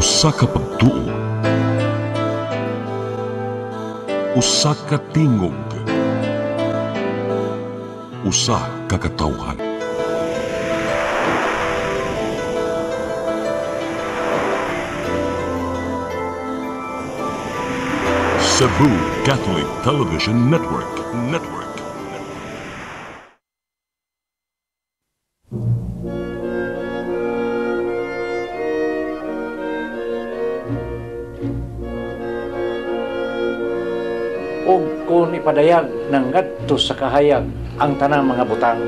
Usa ka pagtuo, usa ka tingog, usa ka katawhan. Cebu Catholic Television Network. Og kung ipadayag ng ngadto sa kahayag ang tanang mga butang,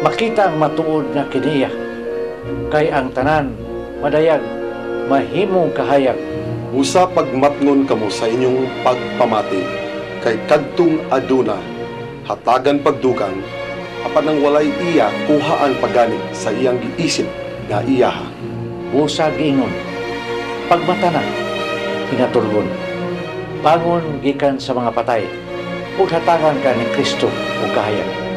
makita ang matuod nga kiniya, kay ang tanan madayag mahimong kahayag. Usa pagmatngon kamo sa inyong pagpamati, kay kadtong aduna, hatagan pagdugang, apan nang walay iya kuhaan pagani sa iyang giisip nga iyaha. Busa giingon, pagmatana, pinatulgon, bangon gikan sa mga patay, ug hatagan ka ni Kristo ug kahayag.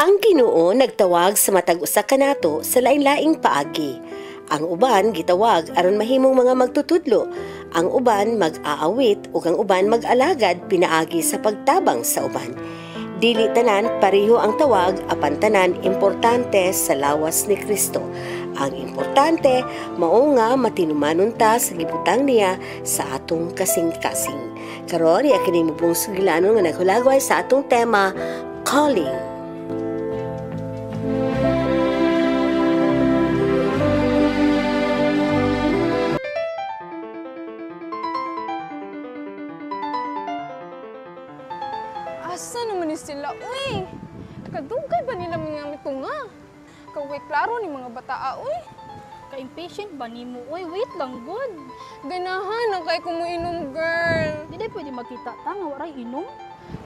Ang Ginoo nagtawag sa matag usa kanato sa lain-laing paagi. Ang uban gitawag aron mahimong mga magtutudlo, ang uban mag-aawit ug ang uban mag-alagad pinaagi sa pagtabang sa uban. Dili tanan pareho ang tawag, apan tanan importante sa lawas ni Kristo. Ang importante mao nga matinumanon ta sa gibutang niya sa atong kasing-kasing. Karon iya kini mubong sugilanon nga naghulagway sa atong tema, Calling. Asa naman ni sila, uy? Kadugay ba nila mga mitunga? Kaway klaro ni mga bataa, uy. Ka-impatient ba ni mo? Uy, wait lang, good. Ganahan na kay kumuinom, girl. Di day pwede makita ta nga waray inom.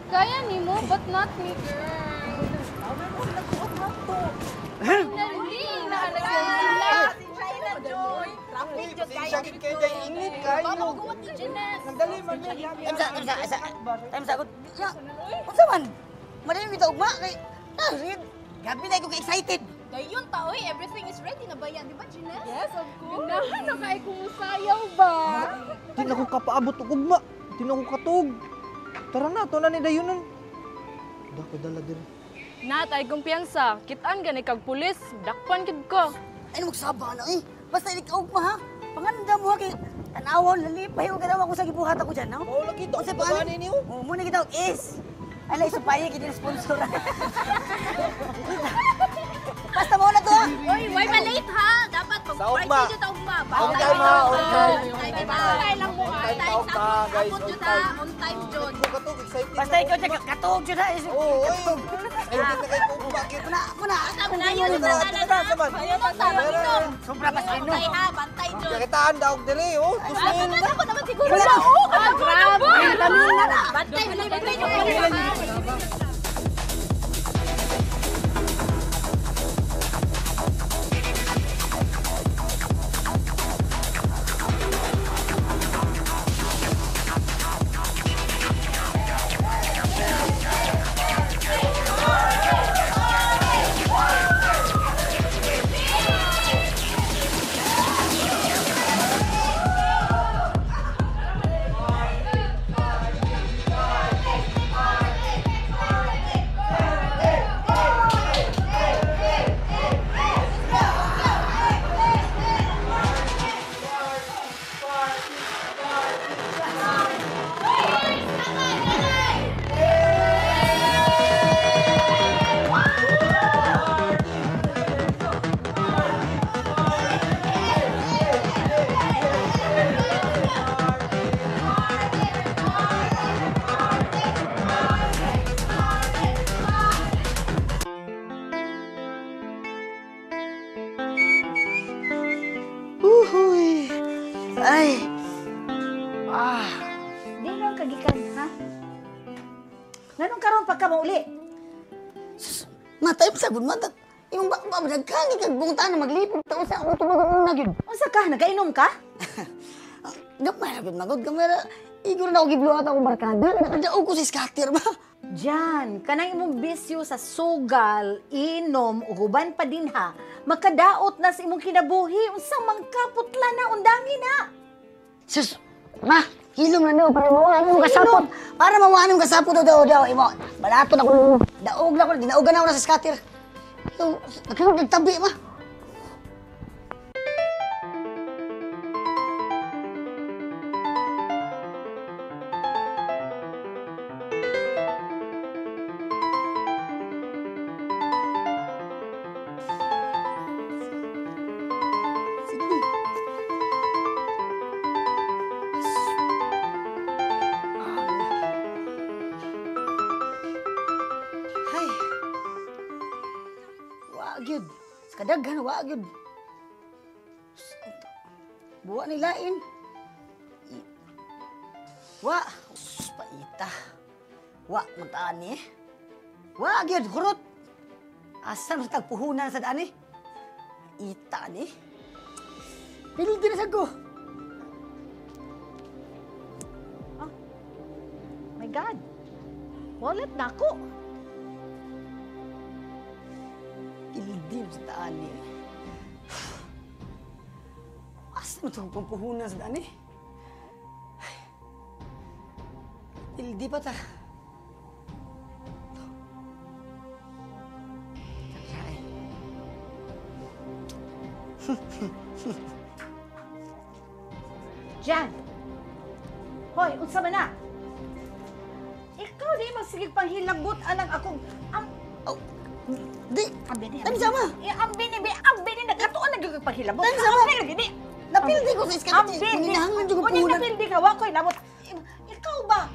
Kaya ni mo, but not me, girl. Naling na sila. Traffic jud kayo. Kaya init kayo. Nagdali man yan. Time sa unsa man? Madali bitaw ugma kay gabi na ko excited. Dayon ta, oy, everything is ready na ba yan, di ba, Gina? Yes, of course. Ganahan na kay kumusayaw ba? Di na ko kapaabot og ugma. Di na ko katug. Tara na, to na ni dayonon. Dako dala diri. Natay kumpiyansa, kitaan gani kag pulis, dakpan kid ko. Ay magsaba na eh. Basta ikaw ugma ha. Panganda mo ha kay tanawon lalipay og ganawa ko sa gibuhat ako diyan, no? Oo lagi to. Sa bagani niyo. Oh, mo na kita is. Alay supaya kini sponsor. Basta mo na to. Oy, why ba late ha? Dapat mag-party jud ta ugma. On time ha, on time. Bye lang mo ha. Abot jud ha, on time jud. Katug excited. Basta ikaw siya katog jud ha. Oo, oy. Ay di na kay ko bakit. Muna. Asa na yun sa tanan. Ayun ta, maginom. Sobra pa sa ino. Bantay ha, bantay jud. Kakitaan daw og dili, oh. Asa na ako naman siguro. Oo, grabe. Bantay jud. Ay! Ah! Di lang kagikan, ha? Nganong karon pa ka mauli? Matay sa gud mata. Imong ba nagkani kag bungtan na maglipod ta sa ako tumagon na gyud. Unsa ka? Nagainom ka? Gamay ra gyud magod kamera. Igor na og gibluat ako barkada. Nakadaog ko si scatter ba. Diyan, kanang imong bisyo sa sugal, inom, uban pa din ha. Makadaot na sa imong kinabuhi, unsang mangkaputla na, undangin na. Sus, ma, hilom na daw para mawanan mo kasapot. Para mawanan mo kasapot daw imo. Balato na ko. Daog na ko, dinaogan na ako na sa scatter. So, nagtabi ma. Gyud. Kadaghan wa gyud. Buwa ni lain. Wa, paita. Wa matani. Wa gyud hurot. Asa man tagpuhunan sa dani? Ita ni. Dili din sa ko. Oh. My God. Wallet na ako. Ildim sa dani. Asa man itong pampuhunan sa dani? Ildi pa ta. Jan! Hoy, unsa man na? Ikaw di magsigig panghilabot anang akong... Di! Ambi Tani sama! Ambi ni, nagkatuon na yung panghilabot. Tani sama! Di! Napildi ko sa iskat. Ambi ni! Hinahangan yung Kunin puhunan. napildi ka, wakoy labot. Ikaw ba?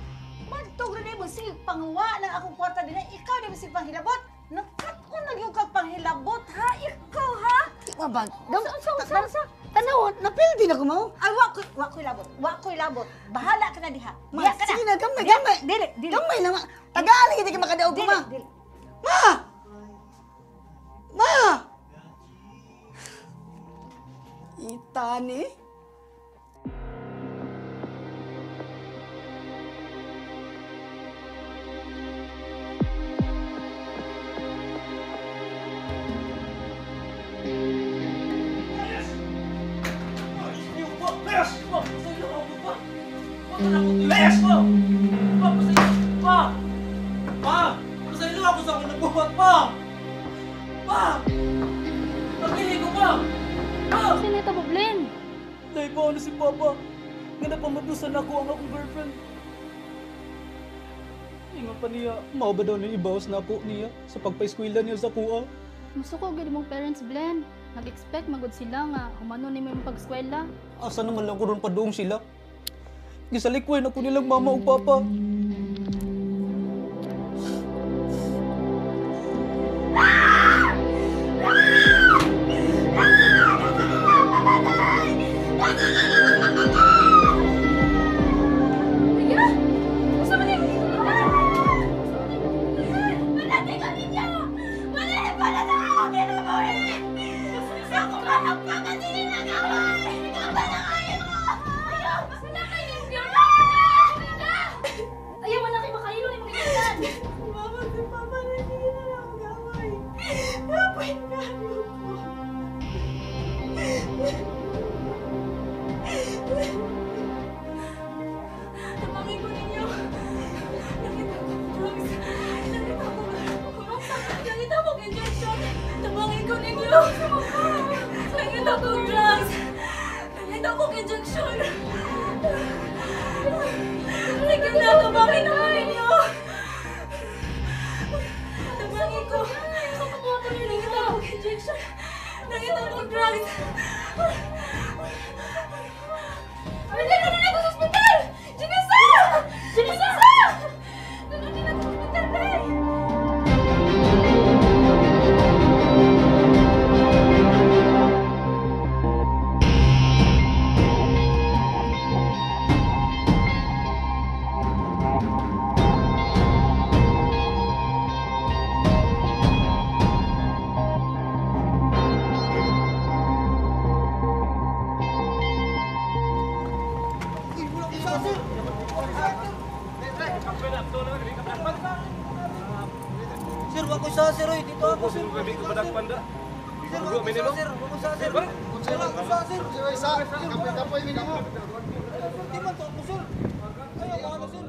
Magtog rin mo sige pangwa ng akong kwarta din. Ikaw di mo sige panghilabot? Nagkatuon na yung panghilabot, ha? Ikaw, ha? Di ba ba? Unsa? Tanaw, napildi na ko mo. Ay, wakoy labot. Bahala ka na diha. Ma, Diha ka na. sige na, gamay. Dili. Gamay na, ma. Tagali, hindi ka makadaog ko, ma. Dili. Ma! Ma! Itani? Layas mo! Pa! Pa! Pa! Pasaylo ako sa akong nagbuhat, pa! Pa! Pagkili ko, pa! Pa! Sino ito, Boblin? Dahil ba ano si Papa? Nga napamadusan ako ang akong girlfriend. Ingat pa niya, mao ba daw na ibawas na ako niya sa pagpa-eskwela niya sa kuha? Musuko gid mong parents, Blen. Nag-expect magud sila nga humano ni mo pag-eskwela. Asa naman lang ko ron padoong sila? Gisalikwen ako nilang mama o papa. sa sir, oy. Dito ako, sir. Kami ko badak panda. Sir, wag mo sa, sir. Wag mo sa, sir. Wag mo sa, sir. Kapoy, minimo. Di man to ako, sir. Ay, ano, sir.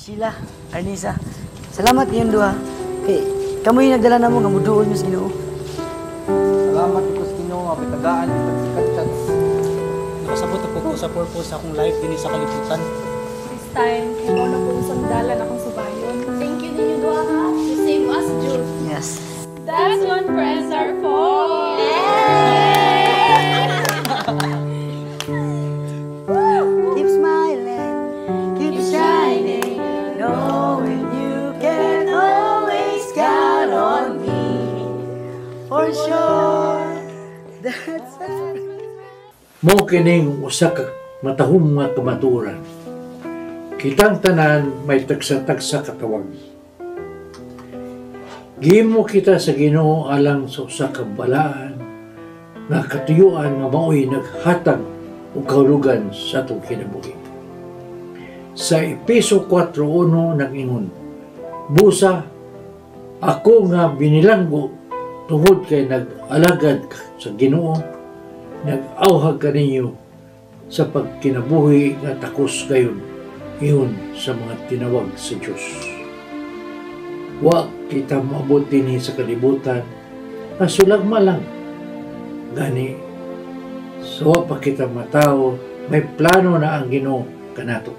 Sheila, Arnisa, salamat kayong duha. Kay, kamu yung nagdala na mo, ngamuduol nyo sa Ginoo. Salamat ko sa Ginoo, mapitagaan yung pagsikat-chat. Nakasabot ako ko sa purpose akong life din sa kalibutan. This time, ikaw na po sa dalan akong subayon. Thank you ninyo duha ha. You save us, Jude. Yes. That's one friends are for. Keep smiling, keep shining, knowing you can always count on me. For sure, that's Mo kining usa ka matahong nga kamaturan. Kitang tanan may tagsa-tagsa katawag. Gihimo kita sa Ginoo alang sa usa ka balaan nga katuyuan nga mao'y naghatag og kahulugan sa atong kinabuhi. Sa Epeso 4:1 nag-ingon, busa ako nga binilanggo tungod kay nag-alagad sa Ginoo, nag-awhag kaninyo sa pagkinabuhi nga takos gayon iyon sa mga tinawag sa Diyos. Wa kita maabot dinhi sa kalibutan, kasulagma lang. Gani, so pa kita matao, may plano na ang Ginoo kanato.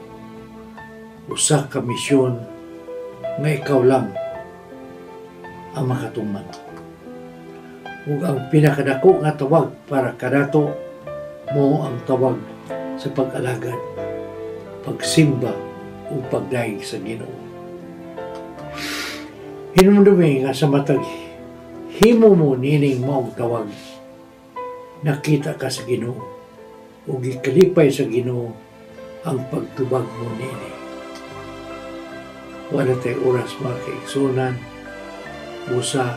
Usa ka misyon nga ikaw lang ang makatungman. Ug ang pinakadako nga tawag para kanato mo ang tawag sa pag-alagad, pagsimba o pagdaig sa Ginoo. Hinumdumi nga sa matag himo mo nining maong tawag, nakita ka sa Ginoo o gikalipay sa Ginoo ang pagtubag mo nini. Wala tayo oras mga kaigsunan, busa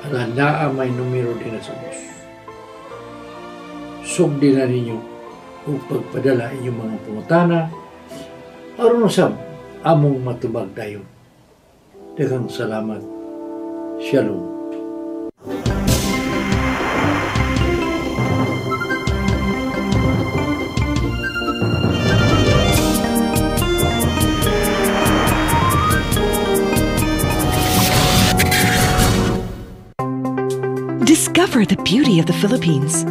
halandaa may numero din na sa Diyos. Sugdi na ninyo o pagpadala inyong mga pumutana aron usab among matubag dayon. Daghang salamat. Shalom. Discover the beauty of the Philippines.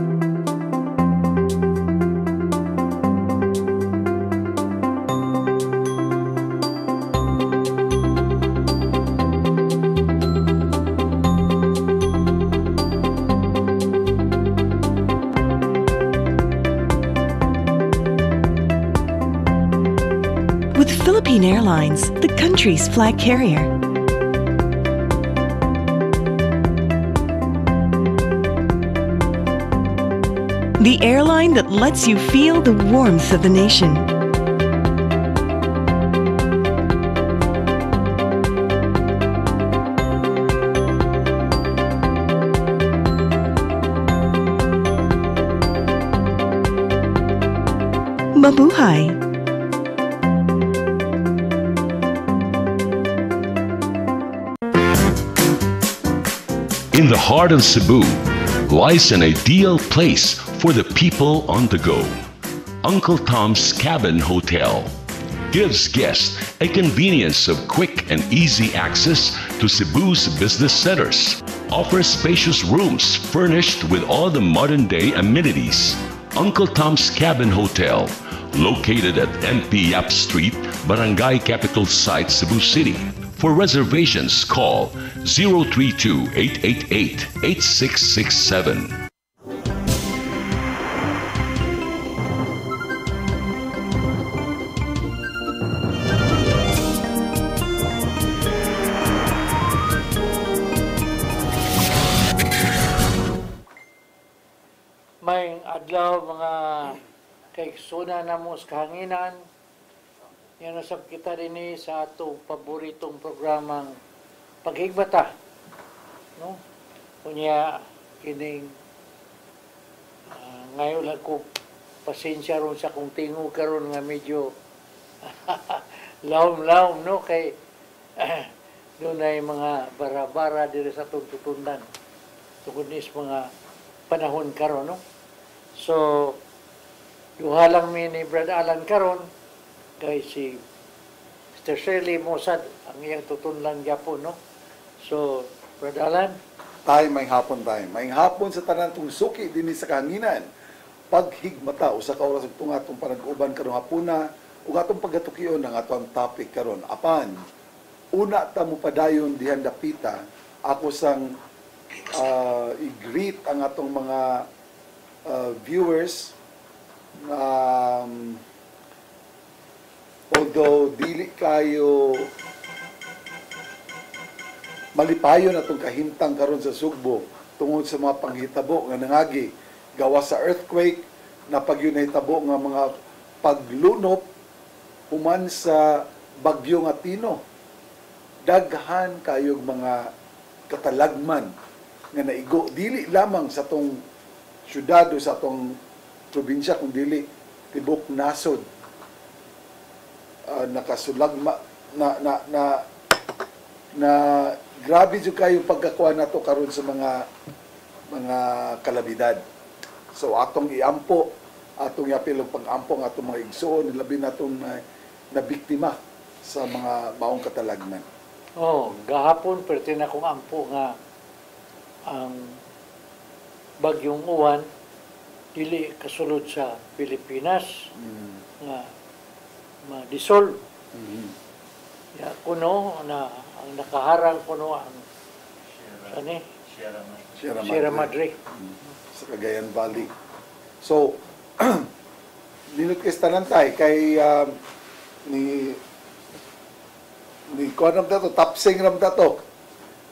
With Philippine Airlines, the country's flag carrier. The airline that lets you feel the warmth of the nation. Mabuhay! In the heart of Cebu lies an ideal place for the people on the go. Uncle Tom's Cabin Hotel. gives guests a convenience of quick and easy access to Cebu's business centers. Offers spacious rooms furnished with all the modern-day amenities. Uncle Tom's Cabin Hotel, located at NP Yap Street, Barangay Capital Site, Cebu City. For reservations, call 032-888-8667. May adlaw mga kaiksuna na mo sa kahanginan. Yan nasab kita din sa atong paboritong programang Paghigbata. No? Kunya kining ngayon lang ko pasensya ron sa kung tingo karon nga medyo laom-laom, no? Kay doon ay mga bara-bara diri sa atong tutundan. Tungkol nis mga panahon karon, no? So, yuhalang mi ni Brad Alan karon kay si Mr. Shirley Mosad ang iyang tutunlan gyapon, no? So, Brad Alan, tayo may hapon tayo. May hapon sa tanan tong suki dinhi sa kahanginan. Paghigmata usa ka oras ug atong panag-uban karong hapuna ug atong pagatukion ang atong topic karon. Apan una ta mo padayon dihan dapita ako sang i-greet ang atong mga viewers. Although dili kayo malipayon atong kahimtang karon sa Sugbo tungod sa mga panghitabo nga nangagi gawa sa earthquake na pagyunahitabo nga mga paglunop human sa bagyo nga Tino. Daghan kayog mga katalagman nga naigo dili lamang sa tong syudad o sa atong probinsya kung dili tibok nasod. Nakasulagma na grabe jud kayo pagkakuha nato karon sa mga kalabidad. So atong iampo, atong iapil og pag-ampo ng atong mga igsoon, labi natong na biktima sa mga maong katalagman. oh, gahapon perti na kong ampo nga ang bagyong uwan dili kasulod sa Pilipinas nga ma-dissolve. Ya kuno na ang nakaharang kuno ang Sierra Madre sa Cagayan Valley. So dinut kay tanantay kay ni kuan ram dato tapsing ram dato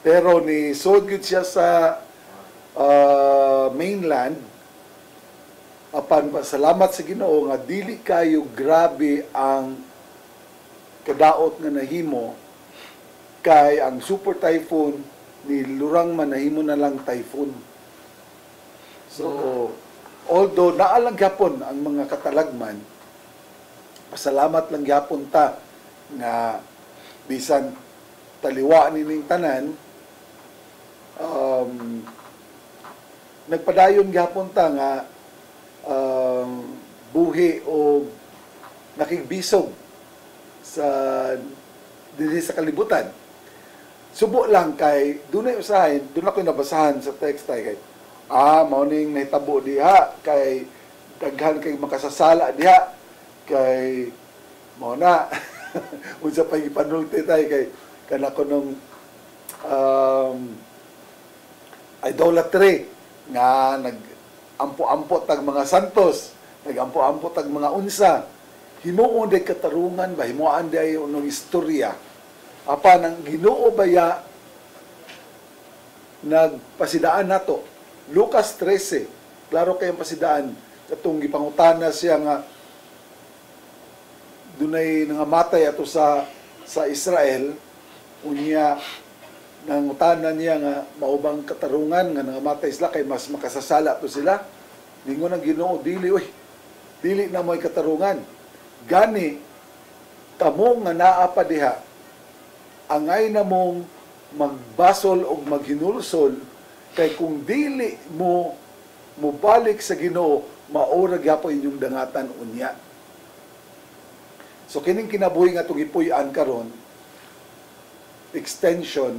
pero ni sod gyud siya sa mainland. Apan salamat sa Ginoo nga dili kayo grabe ang kadaot nga nahimo kay ang super typhoon ni lurang man nahimo na lang typhoon. So although naalang gyapon ang mga katalagman, pasalamat lang gyapon ta nga bisan taliwa nining tanan nagpadayon gyapon ta nga buhi o nakigbisog sa dili sa kalibutan. Subo lang kay dunay usahay, doon ako nabasahan sa text ay kay mao ning nahitabo diha kay daghan kay makasasala diha kay mao na unsa pa gipanulti tay kay kana ko nung idolatry nga nag-ampo-ampo tag mga santos, nag-ampo-ampo tag mga unsa. Himuon day katarungan ba, himuan day unong istorya. Apa nang Ginoo baya nagpasidaan nato. Lucas 13, klaro kayong pasidaan katong gipangutana siya nga dunay nangamatay ato sa Israel unya nangutana niya nga maubang katarungan nga nangamatay sila kay mas makasasala to sila. Ningon ang Ginoo dili na mo'y katarungan. Gani kamo nga naa pa diha angay na mong magbasol o maghinulsol kay kung dili mo mubalik sa Ginoo maura gyapon inyong dangatan unya. So kining kinabuhi nga itong ipuy-an karon, extension,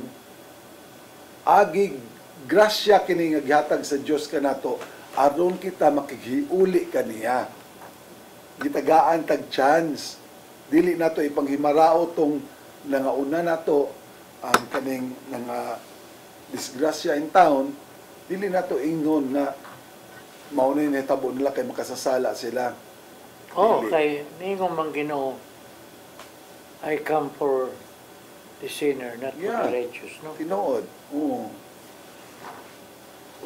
agi grasya kini nga gihatag sa Dios kanato aron kita makighiuli kaniya. Gitagaan tag chance. Dili nato ipanghimarao tong nangauna nato ang kaning nga disgrasya in town, dili nato ingnon nga mao na nahitabo nila kay makasasala sila. Oh, Dili. kay ningong man Ginoo, I come for the sinner, not for the righteous, no? Tinuod. Oo.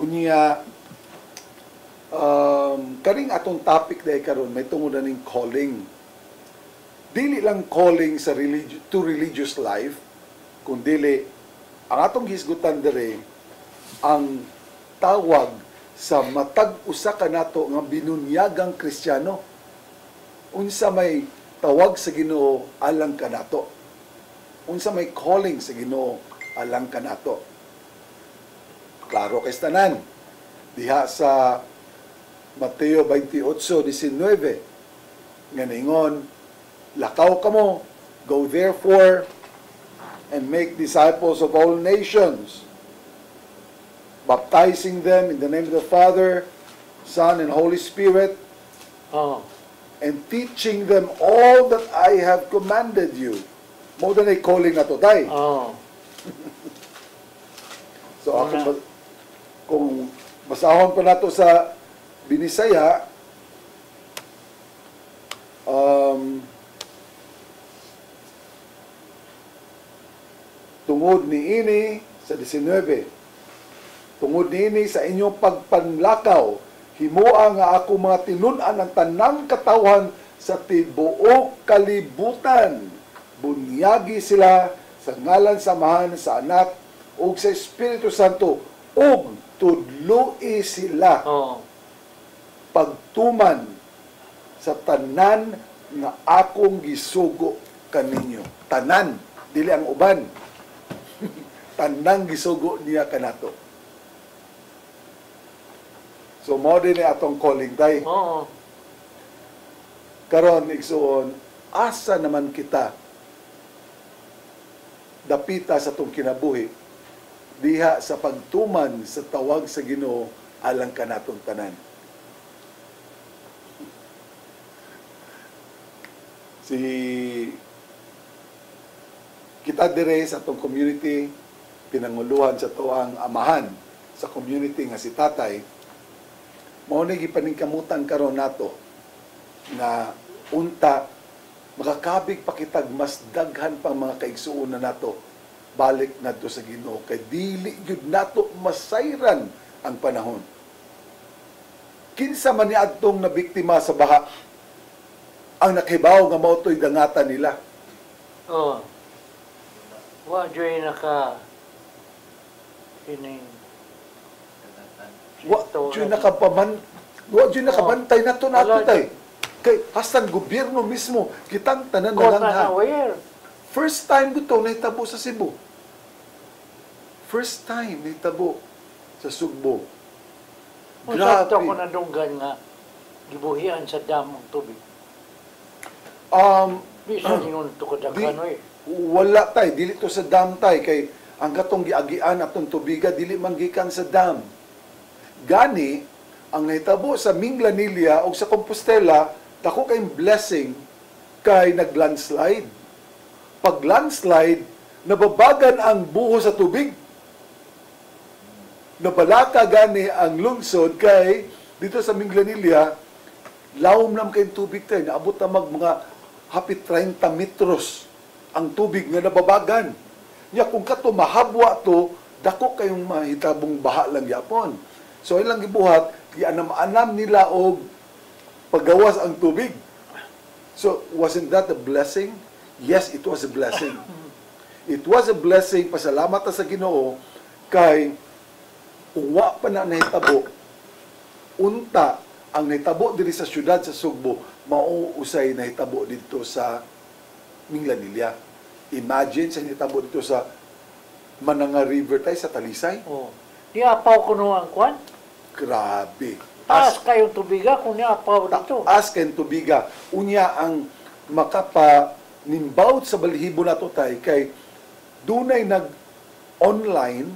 Unya, kaning atong topic dahil karon may tungod na ning calling. Dili lang calling sa to religious life, kundi ang atong hisgutan dere ang tawag sa matag usa ka nato nga binunyagang Kristiyano. Unsa may tawag sa Ginoo alang kanato. Unsa may calling sa Ginoo alang kanato. Klaro kay tanan. Diha sa Mateo 28:19 nga ningon, lakaw kamo, go therefore and make disciples of all nations, baptizing them in the name of the Father, Son, and Holy Spirit, and teaching them all that I have commanded you. More than a calling na to, tay. So, kung basahon pa nato sa Binisaya, tungod ni ini sa 19, tungod ni ini sa inyong pagpanlakaw, himoa nga ako mga tinun-an ang tanang katawhan sa tibuok kalibutan. Bunyagi sila sa ngalan samahan sa anak ug sa Espiritu Santo ug tudloi sila pagtuman sa tanan nga akong gisugo kaninyo. Tanan, dili ang uban. Tanang gisugo niya kanato. So, mo din atong calling tay. Karon igsuon, asa naman kita dapita sa tong kinabuhi diha sa pagtuman sa tawag sa Ginoo alang kanatong tanan. Si kita dire sa atong community, pinanguluhan sa tuang amahan sa community nga si Tatay, mao ni gipaningkamutan karon nato na unta makakabig pa kitag mas daghan pang mga kaigsuon na nato balik nadto sa Ginoo kay dili gyud nato masayran ang panahon. Kinsa man niadtong nabiktima sa baha ang nakibaw nga mao toy dangatan nila. Wa joy naka kining wa joy nakabantay nato tay. Kay hasan gobyerno mismo kitang tanan na lang ha. First time ko nahitabo sa Cebu. First time nahitabo sa Sugbo. Grabe. Ito ko nadunggan nga gibuhian sa dam ang tubig. Di sa lingon ito ko daghan wala tay, dili to sa dam tay kay ang katong giagian atong tubiga dili man gikan sa dam. Gani ang nahitabo sa Minglanilla o sa Compostela dako kay blessing kay naglandslide. Pag landslide, nababagan ang buho sa tubig. Nabalaka gani ang lungsod kay dito sa Minglanilla, lawom nam kay tubig tayo. Naabot na mga hapit 30 metros ang tubig nga nababagan. Nya kung kato mahabwa to, dako kayong mahitabong baha lang yapon. So ilang gibuhat, gianam-anam nila og paggawas ang tubig. So, wasn't that a blessing? Yes, it was a blessing. It was a blessing. Pasalamat sa Ginoo kay kung wa pa na nahitabo, unta ang nahitabo diri sa syudad sa Sugbo, mauusay nahitabo dito sa Minglanilla. Imagine sa nahitabo dito sa Mananga River tayo sa Talisay. Di apaw ko ang kwan? Grabe. Taas kayong tubiga kung niapaw dito. Taas kayong tubiga. Unya ang makapanimbaut sa balhibo nato tay kay dunay nag-online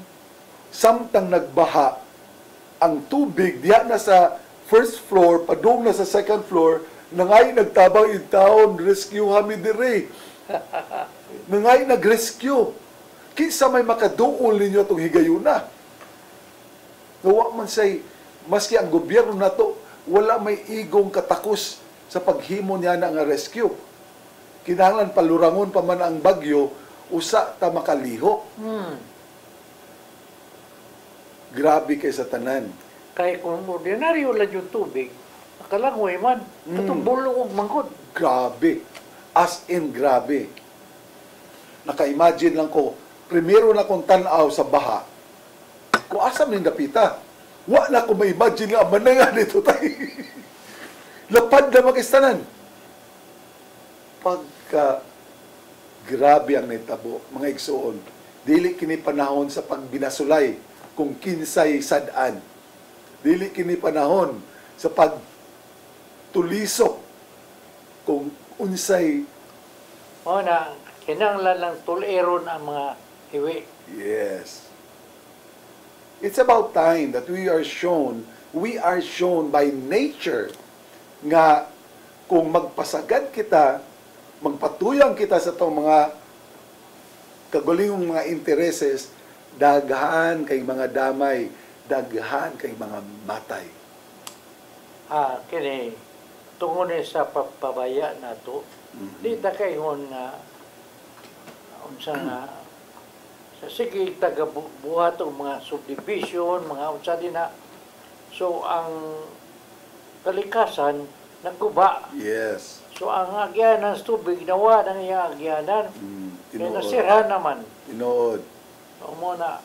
samtang nagbaha ang tubig diya na sa first floor padung na sa second floor nangay nagtabang in town rescue hami dire nangay nag-rescue kinsa may makaduol ninyo itong higayuna nawa man say maski ang gobyerno nato wala may igong katakos sa paghimo niya na nga rescue kinahanglan palurangon pa man ang bagyo usa ta makaliho. Grabe kay sa tanan. Kay kung ordinaryo lang yung tubig, nakalangoy man. Katong bulong og mangkod. Grabe. As in grabe. Naka-imagine lang ko, primero na kong tanaw sa baha, kung asam ning dapita, wa na ko ma-imagine nga mananga nito tayo. Lapad na makistanan. Pagka grabe ang nitabo, mga igsoon. Dili kini panahon sa pagbinasulay kung kinsay sad-an. Dili kini panahon sa pagtulisok kung unsay na kinahanglan lang tuleron ang mga hiwi. Yes. It's about time that we are shown by nature nga kung magpasagad kita magpatuyang kita sa itong mga kagulingong mga intereses, daghan kay mga damay, daghan kay mga matay. Kini, tungod sa pagpabaya na to, di ta kayon nga, unsa nga, sa sige tagabuhat o mga subdivision, mga unsa din na. So, ang kalikasan, nagguba. Yes. So, ang agyanan sa tubig, nawa ng iyang agyanan. Kaya nasira naman. Tinood. O muna,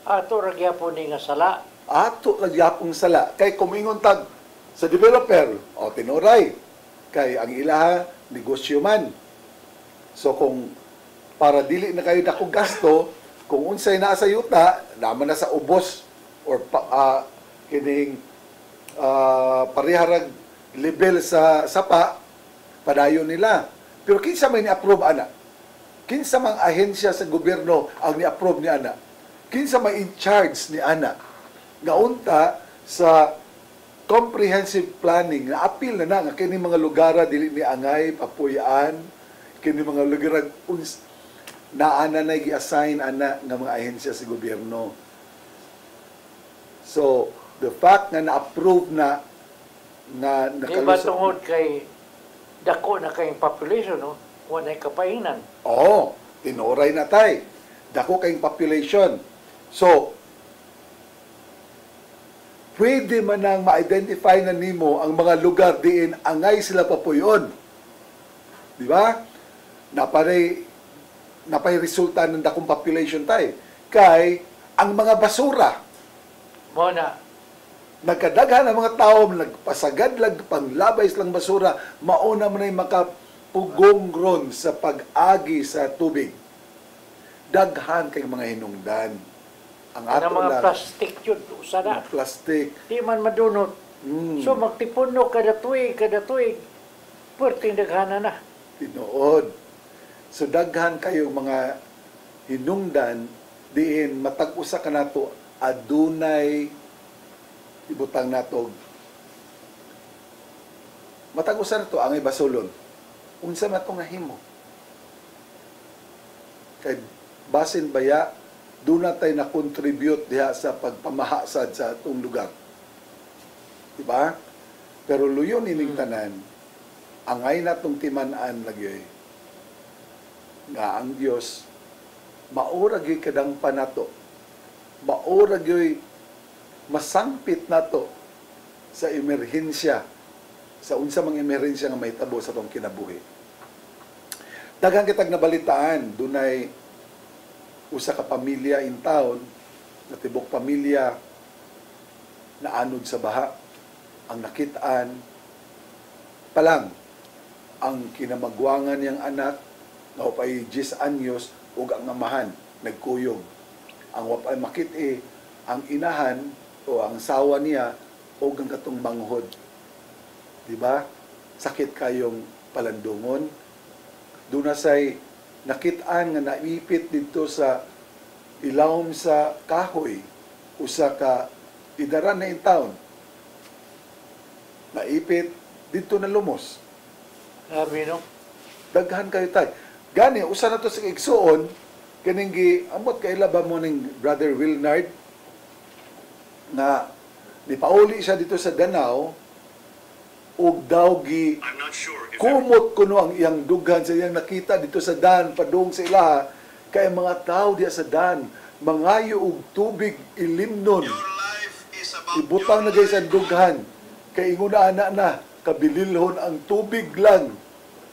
ato ragyapon ni nga sala. Ato ragyapong sala. Kay kumingon tag sa developer, o tinuray. Kay ang ilaha, negosyo man. So, kung para dili na kayo dakong gasto, kung unsay na sa yuta, naman na sa ubos or kining pariharag level sa sapa, padayon nila. Pero kinsa may ni-approve ana? Kinsa mang ahensya sa gobyerno ang ni-approve ni ana? Kinsa may in charge ni ana? Ngaunta sa comprehensive planning na apil na nga kini mga lugar dili ni angay papuyaan kini mga lugar na ana na gi-assign ana nga mga ahensya sa gobyerno. So the fact na na-approve na Di ba tungod kay dako na kayong population, no? Wala kapahinan. Oo, tinuray na tay. Dako kayong population. So, pwede man nang ma-identify na nimo ang mga lugar diin angay sila papuyon. Di ba? Napay resulta ng dakong population tay. Kay ang mga basura. Mo na nagkadaghan ang mga tao, nagpasagad lang, panglabay silang basura, mauna man ay makapugong ron sa pag-agi sa tubig. Daghan kay mga hinungdan. Ang ato mga plastic yun, usara. Plastic. Di man madunot. So magtipuno kada tuig, puwerteng daghana na. Tinuod. So daghan kayong mga hinungdan, diin matag-usa ka nato, adunay ibutang natog. Matag-usa na to, angay basulon. Unsa man itong nahimo? Kay basin baya, doon na tayo na-contribute diha sa pagpamahasad sa itong lugar. Diba? Pero luyon ining tanan, angay na itong timanaan lagi nga ang Diyos, maurag yung kadang panato. Maurag yung masangpit na to sa emerhensya, sa unsa mang emerhensya nga may tabo sa tong kinabuhi. Daghang kitag nabalitaan, dunay usa ka pamilya in town, na tibok pamilya na anod sa baha. Ang nakitaan pa lang ang kinamagwangan niyang anak na wapay 10 anyos ug ang amahan nagkuyog. Ang wapay makit ang inahan o ang sawa niya o ang katong manghod. Diba? Sakit kayong palandungon. Doon na say nakitaan nga naipit dito sa ilawom sa kahoy, usa ka idaran na in town. Naipit, dito na lumos. Sabi, no? Daghan kayo tayo. Gani, usa na to sa igsuon, kaning amot kaila ba mo ning Brother Wilnard, na nipauli siya dito sa Danau, ug daw gi kumot kuno ang iyang dughan sa iyang nakita dito sa dan padung sa ilaha kay mga tao diya sa dan mangayo og tubig ilimnon ibutang na guys ang dughan kay ingon na kabililhon ang tubig lang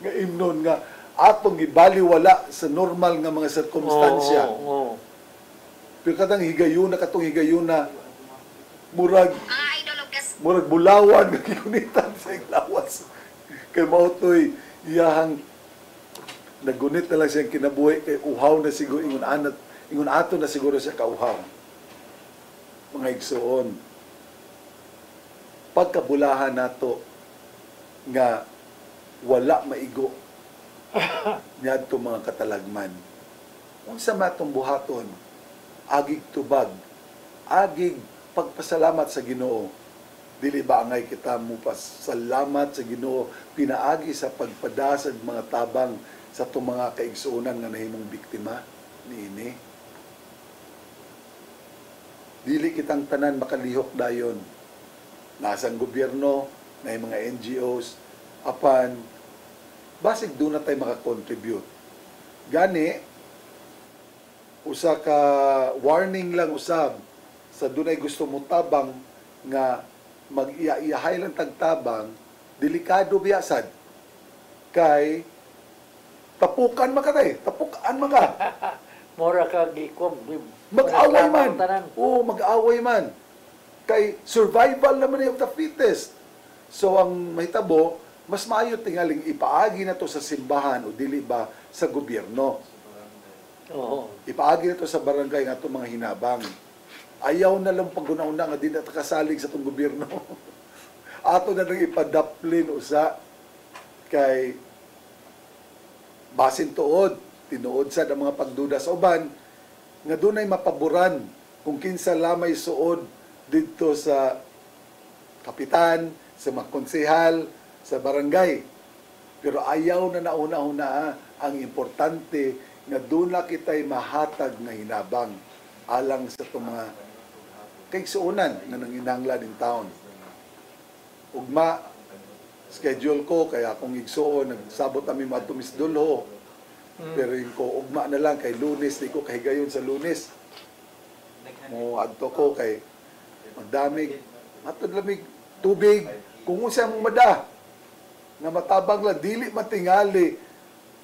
nga imnon nga atong gibaliwala sa normal nga mga sirkumstansya. Pero katong higayon na murag bulawan nga gigunitan sa lawas. Kay mao toy iyahang nagunit na lang siyang kinabuhi kay uhaw na siguro ingon ato na siguro siya kauhaw. Mga igsoon, pagkabulahan nato nga wala maigo niadto mga katalagman. Unsa matong buhaton? Agig tubag, agig pagpasalamat sa Ginoo. Dili ba angay kita mo pasalamat sa Ginoo pinaagi sa pagpadasad mga tabang sa itong mga kaigsuonan nga nahimong biktima niini. Dili kitang tanan makalihok dayon. Nasang gobyerno, na mga NGOs, apan basig doon na tayo makakontribute. Gani, usa ka warning lang usab sa dunay gusto mo tabang nga mag-iya-iyahay lang tagtabang, delikado biyasad. Kay tapukan makatay, tapukan maka. Mora ka gikom. Mag-away man. Oo, mag-away man. Kay survival naman of the fittest. So ang mahitabo, mas maayo tingaling ipaagi na to sa simbahan o dili ba sa gobyerno. Oo. Ipaagi na to sa barangay nga to mga hinabang. Ayaw na lang pag-una-una nga di na kasalig sa itong gobyerno. Ato na lang ipadaplin usa kay basin tuod, tinuod sa mga pagduda sa uban, nga dunay mapaboran kung kinsa lamay suod dito sa kapitan, sa mga konsehal, sa barangay. Pero ayaw na nauna-una ang importante nga doon na kita'y mahatag na hinabang alang sa itong mga kaigsuunan na nanginanglan in town. Ugma, schedule ko, kaya akong igsuon, nagsabot kami matumisdulho. Pero yung ko, ugma na lang, kay Lunes, di ko kahigayon sa Lunes. Mo adto ko kay magdamig, matod lamig, tubig, kung unsa mong mada, na matabang lang, dili matingali,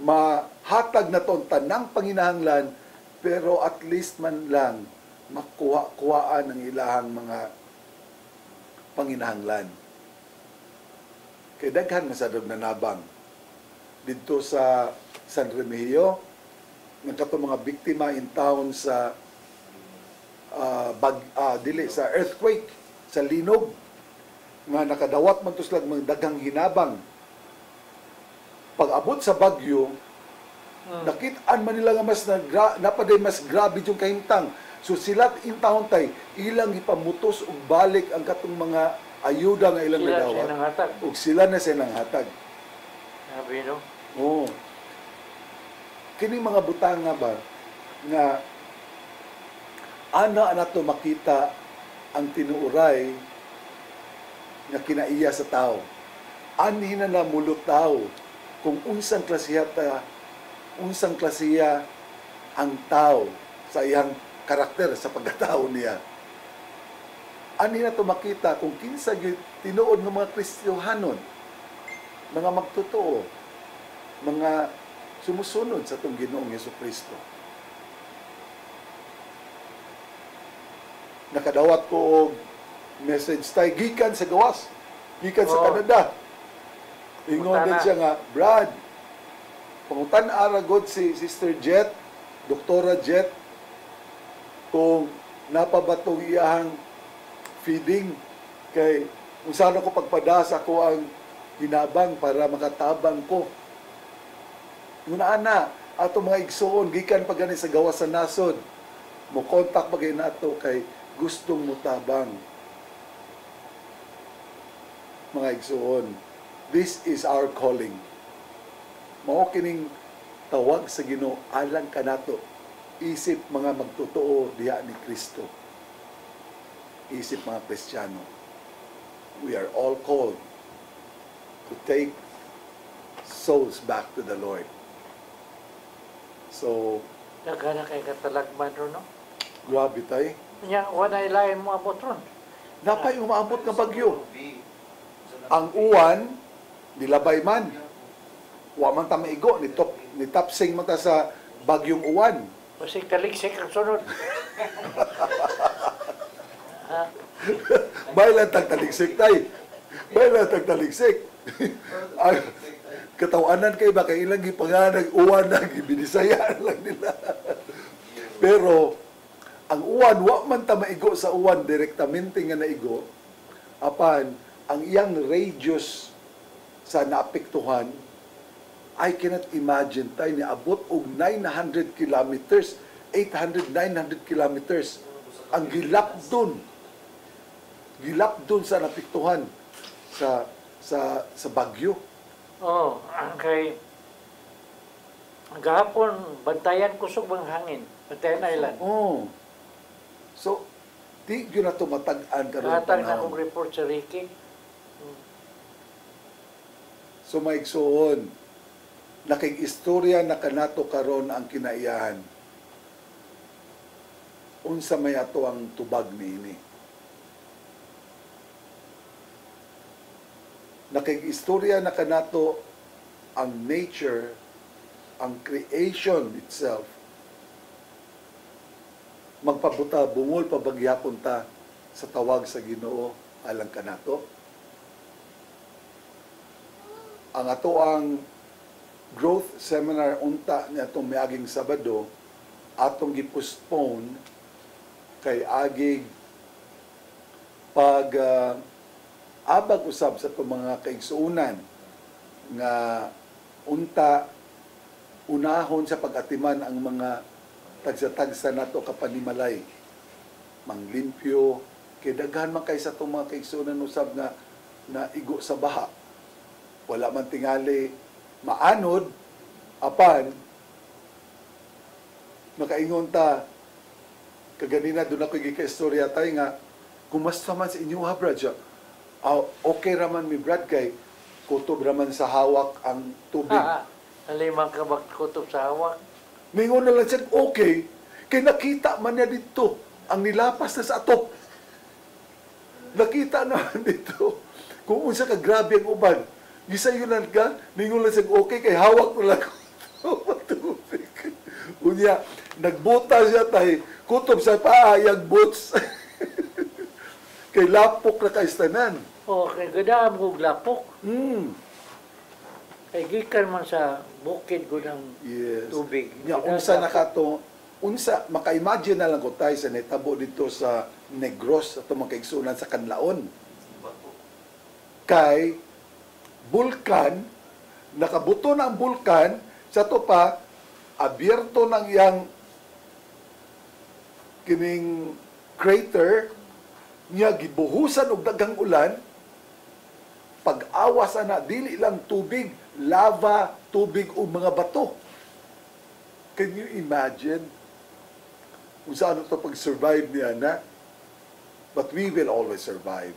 mahatag na ton tanang panginahanglan, pero at least man lang, makuha-kuhaan ng ilahang mga panginahanglan. Kay daghan masadog na nabang dito sa San Remigio, ng katong mga biktima in town sa sa earthquake, sa linog, nga nakadawat man to sila mga daghang hinabang. Pag-abot sa bagyo, nakitaan man nila nga mas napaday mas grabe yung kahimtang. So sila in town tay ilang ipamutos og balik ang katong mga ayuda nga ilang nadawat. Ug sila na siya nang hatag. Sabi, no? Oo. Kini mga butang nga ba nga ana nato makita ang tinuuray nga kinaiya sa tao. Anhi na namulot tao kung unsang klasiya ang tao sa iyang karakter sa pagkatao niya. Ani na to makita kung kinsa tinuod ng mga Kristiyahanon, mga magtotoo, mga sumusunod sa itong Ginoong Jesucristo. Nakadawat ko og message tayo gikan sa gawas, gikan sa Canada. Ingon din siya nga, Brad, pangutan aragod si Sister Jet, Doktora Jet, kung napabatong iyahang feeding kay kung saan ako pagpadas ako ang hinabang para makatabang ko. Una na, ato mga igsoon, gikan pa gani sa gawas sa nasod, mo kontak bagay nato kay gustong mutabang. Mga igsoon, this is our calling. Mao kining tawag sa Ginoo alang kanato, isip mga magtotoo diha ni Kristo. Isip mga Kristiyano. We are all called to take souls back to the Lord. So, Nagana kay katalagman ron, no? grabe tayo. Nya, wala ilahin mo abot ron. Napay umaabot nga bagyo. Ang uwan, nilabay man. Wa man ta maigo, ni tapsing man ta sa bagyong uwan. Kasi taligsik ang sunod. Bailan tagtaligsik tay. Bailan tagtaligsik. Katawanan kay ba kay ilang gipanganag uwan na gibinisaya lang nila. Pero ang uwan wa man ta maigo sa uwan direktamente nga naigo. Apan ang iyang radius sa naapektuhan, I cannot imagine tayo ni abot og 900 kilometers, 800, 900 kilometers ang gilap dun sa napiktuhan sa bagyo. Oo, kay gahapon bantayan kusog bang hangin, Bantayan Island. Oh. So, di yun na tumatag-an karon. Natag na kong report sa Ricky. So, maigsoon, nakig-istorya na kanato karon ang kinaiyahan. Unsa may ato ang tubag niini. Nakig-istorya na kanato ang nature, ang creation itself. Magpabuta, bungol pabagyapon ta sa tawag sa Ginoo alang kanato. Ang ato ang growth seminar unta ni atong miaging Sabado atong gi-postpone kay agig pag abag usab sa itong mga kaigsuunan nga unta unahon sa pag-atiman ang mga tagsa-tagsa nato kapanimalay manglimpyo kay daghan man kay sa itong mga kaigsuunan usab na igo sa baha, wala man tingali maanod, apan makaingon ta kaganina doon ako gika-istorya tayo nga kumusta man sa inyo ha Brad siya. Okay raman mi Brad kay kutob raman sa hawak ang tubig. Alimang ka kutob sa hawak. Mingon na lang siya, okay, kay nakita man niya dito ang nilapas na sa ato. Nakita naman dito kung unsa ka grabe ang uban. Gisayunan ka, mingon lang siya, okay, kay hawak na lang tubig. Unya, nagbuta siya tayo, kutob sa paayag boots. Kay lapok na kaistanan. Okay, ganda mo lapok. Kay gikan man sa bukid ko ng tubig. Unsa na kato, unsa, maka-imagine na lang ko tayo sa netabo dito sa Negros, at mga kaigsunan sa Kanlaon. Kay bulkan, nakabuto na ang bulkan, sa to pa, abierto ng iyang kining crater, niya gibuhusan og daghang ulan, pag-awas na dili lang tubig, lava, tubig o mga bato. Can you imagine kung saan ito pag-survive ni Ana? But we will always survive.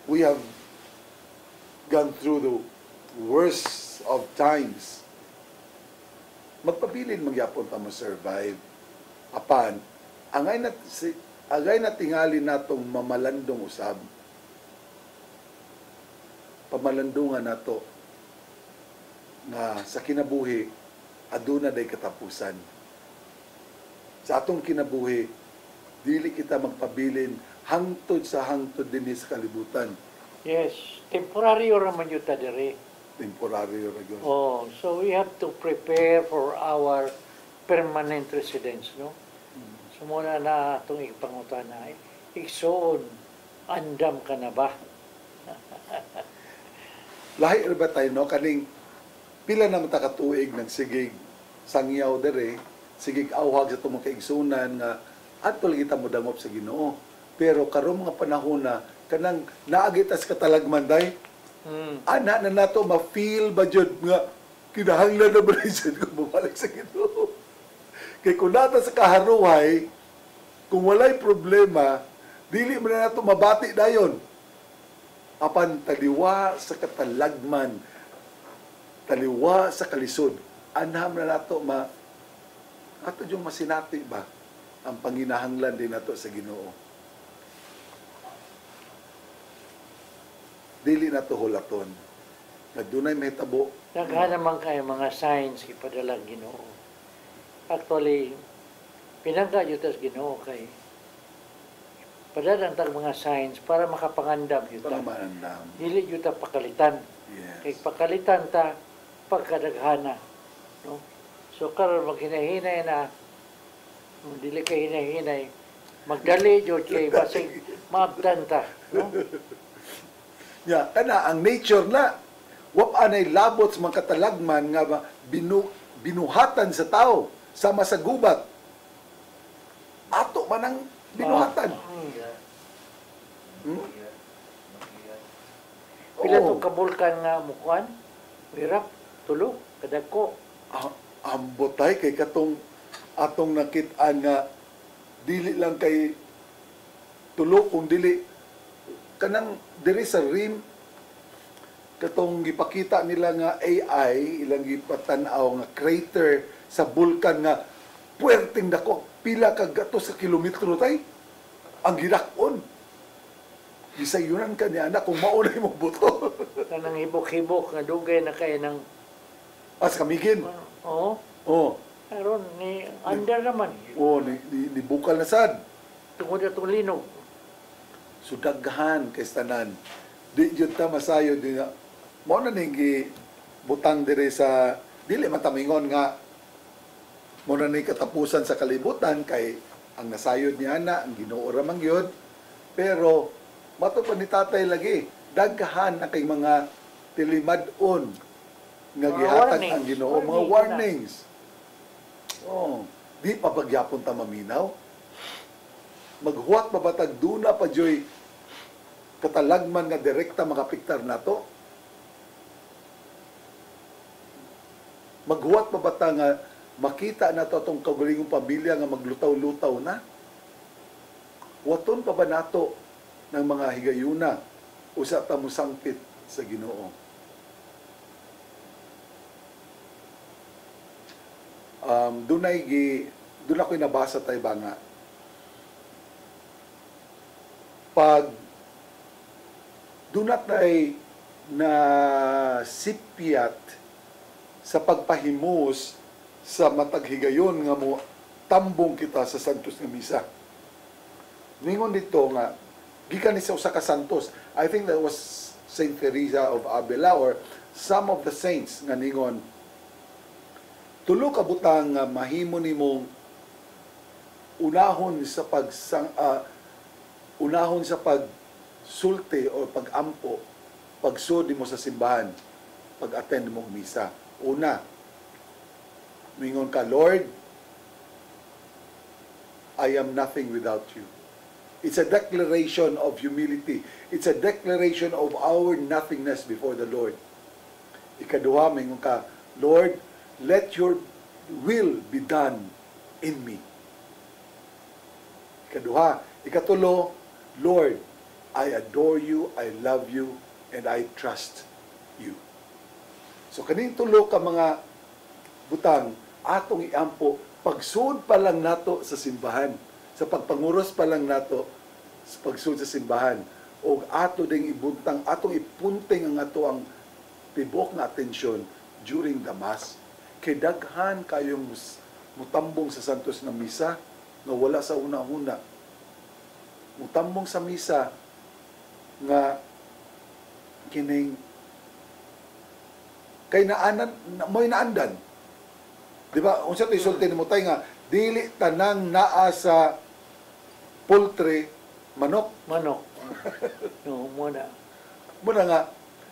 We have gone through the worst of times. Magpabilin magyapon ta mo survive. Apan, agay na tingali natong mamalandong usab. Pamalandungan nato nga sa kinabuhi aduna day katapusan. Sa atong kinabuhi dili kita magpabilin hangtod sa hangtod dinhi sa kalibutan. Yes, temporaryo raman yun ta diri. Temporaryo ra gyud. Oh, so we have to prepare for our permanent residence, no? So muna na itong ipangutan na, igsoon, andam ka na ba? lahi ra ba tayo no kaning pila naman ta katuig ng sigig sangyaw dere, sigig awhag sa tumong kaigsunan nga adto kita mo dangop sa Ginoo. Pero karon mga panahon na kanang naagitas katalagman day. Ana na nato ma-feel ba jud nga kinahanglan na ba jud ko bumalik sa Ginoo. Kay kung nata sa kaharuhay, kung walay problema, dili man na nato mabati dayon. Apan taliwa sa katalagman, taliwa sa kalisod, anam na nato ato yung masinati ba ang panginahanglan din nato sa Ginoo. Dili nato hulaton. Na dunay mahitabo. Daghan naman kayo mga signs ipadalang Ginoo. Actually, pinangga yun tas Ginoo kay padalang tag mga signs para makapangandam yun ta. Dili yun ta pakalitan. Yes. Kay pakalitan ta pagkadaghana. No? So karon maghinahinay na dili kay hinahinay magdali jud kay basig maabtan ta. No? Ya, kana ang nature na wa anay labot sa mga katalagman nga binuhatan sa tao sama sa gubat. Ato man ang binuhatan. Pila tong kabulkan nga mukuan? Wirap, tulo, kadagko. Ambotay kay katong atong nakit-an nga dili lang kay tulo kung dili kanang diri sa rim katong gipakita nila nga AI ilang gipatan-aw nga crater sa bulkan nga puwerteng dako pila ka gatos ka kilometro tay ang gidak-on gisayunan ka niya na kung maunay mo buto kanang hibok-hibok nga dugay na kay nang as kamigin Aron ni under naman ni bukal na sad tungod atong linog. Sudaghan kay tanan. Di jud ta masayo di na mao na ning butang dire sa dili matamingon nga mo na ning katapusan sa kalibutan kay ang nasayod niya na ang Ginoo ra man gyud. Pero mato pa ni tatay lagi daghan na kay mga tilimad-on nga gihatag ang Ginoo mga warnings. Di pa pagyapon ta maminaw. Maghuwat mabatag duna pa joy katalagman nga direkta makapiktar nato. Maghuwat mabata nga makita nato atong kaugalingong pamilya nga maglutaw-lutaw na. Waton pa ba nato ng mga higayuna usa ta musangpit sa Ginoo. Doon ako'y nabasa tayo ba nga pag dunat ay na sipyat sa pagpahimus sa matag higayon nga mo tambong kita sa santos nga misa. Ningon dito nga gikan ni sa usa ka santos. I think that was Saint Teresa of Avila or some of the saints nga ningon tulo ka butang nga mahimo nimong unahon sa pagsulti o pag-ampo, pagsudi mo sa simbahan, pag-attend mo misa. Una, mingon ka, Lord, I am nothing without you. It's a declaration of humility. It's a declaration of our nothingness before the Lord. Ikaduha, mingon ka, Lord, let your will be done in me. Ikaduha, ikatulo, Lord, I adore you, I love you, and I trust you. So kaning tulo ka mga butang atong iampo pagsud pa lang nato sa simbahan, sa pagpanguros pa lang nato sa pagsud sa simbahan o ato ding ibuntang atong ipunting ang ato ang tibok nga atensyon during the mass. Kay daghan kayong mutambong sa santos nga misa nga wala sa una-una. Mutambong sa misa nga kining kay naanan mo'y naandan. Di ba? Unsa to isulti nimo tay nga dili tanang naa sa poultry manok. No, muna. Muna nga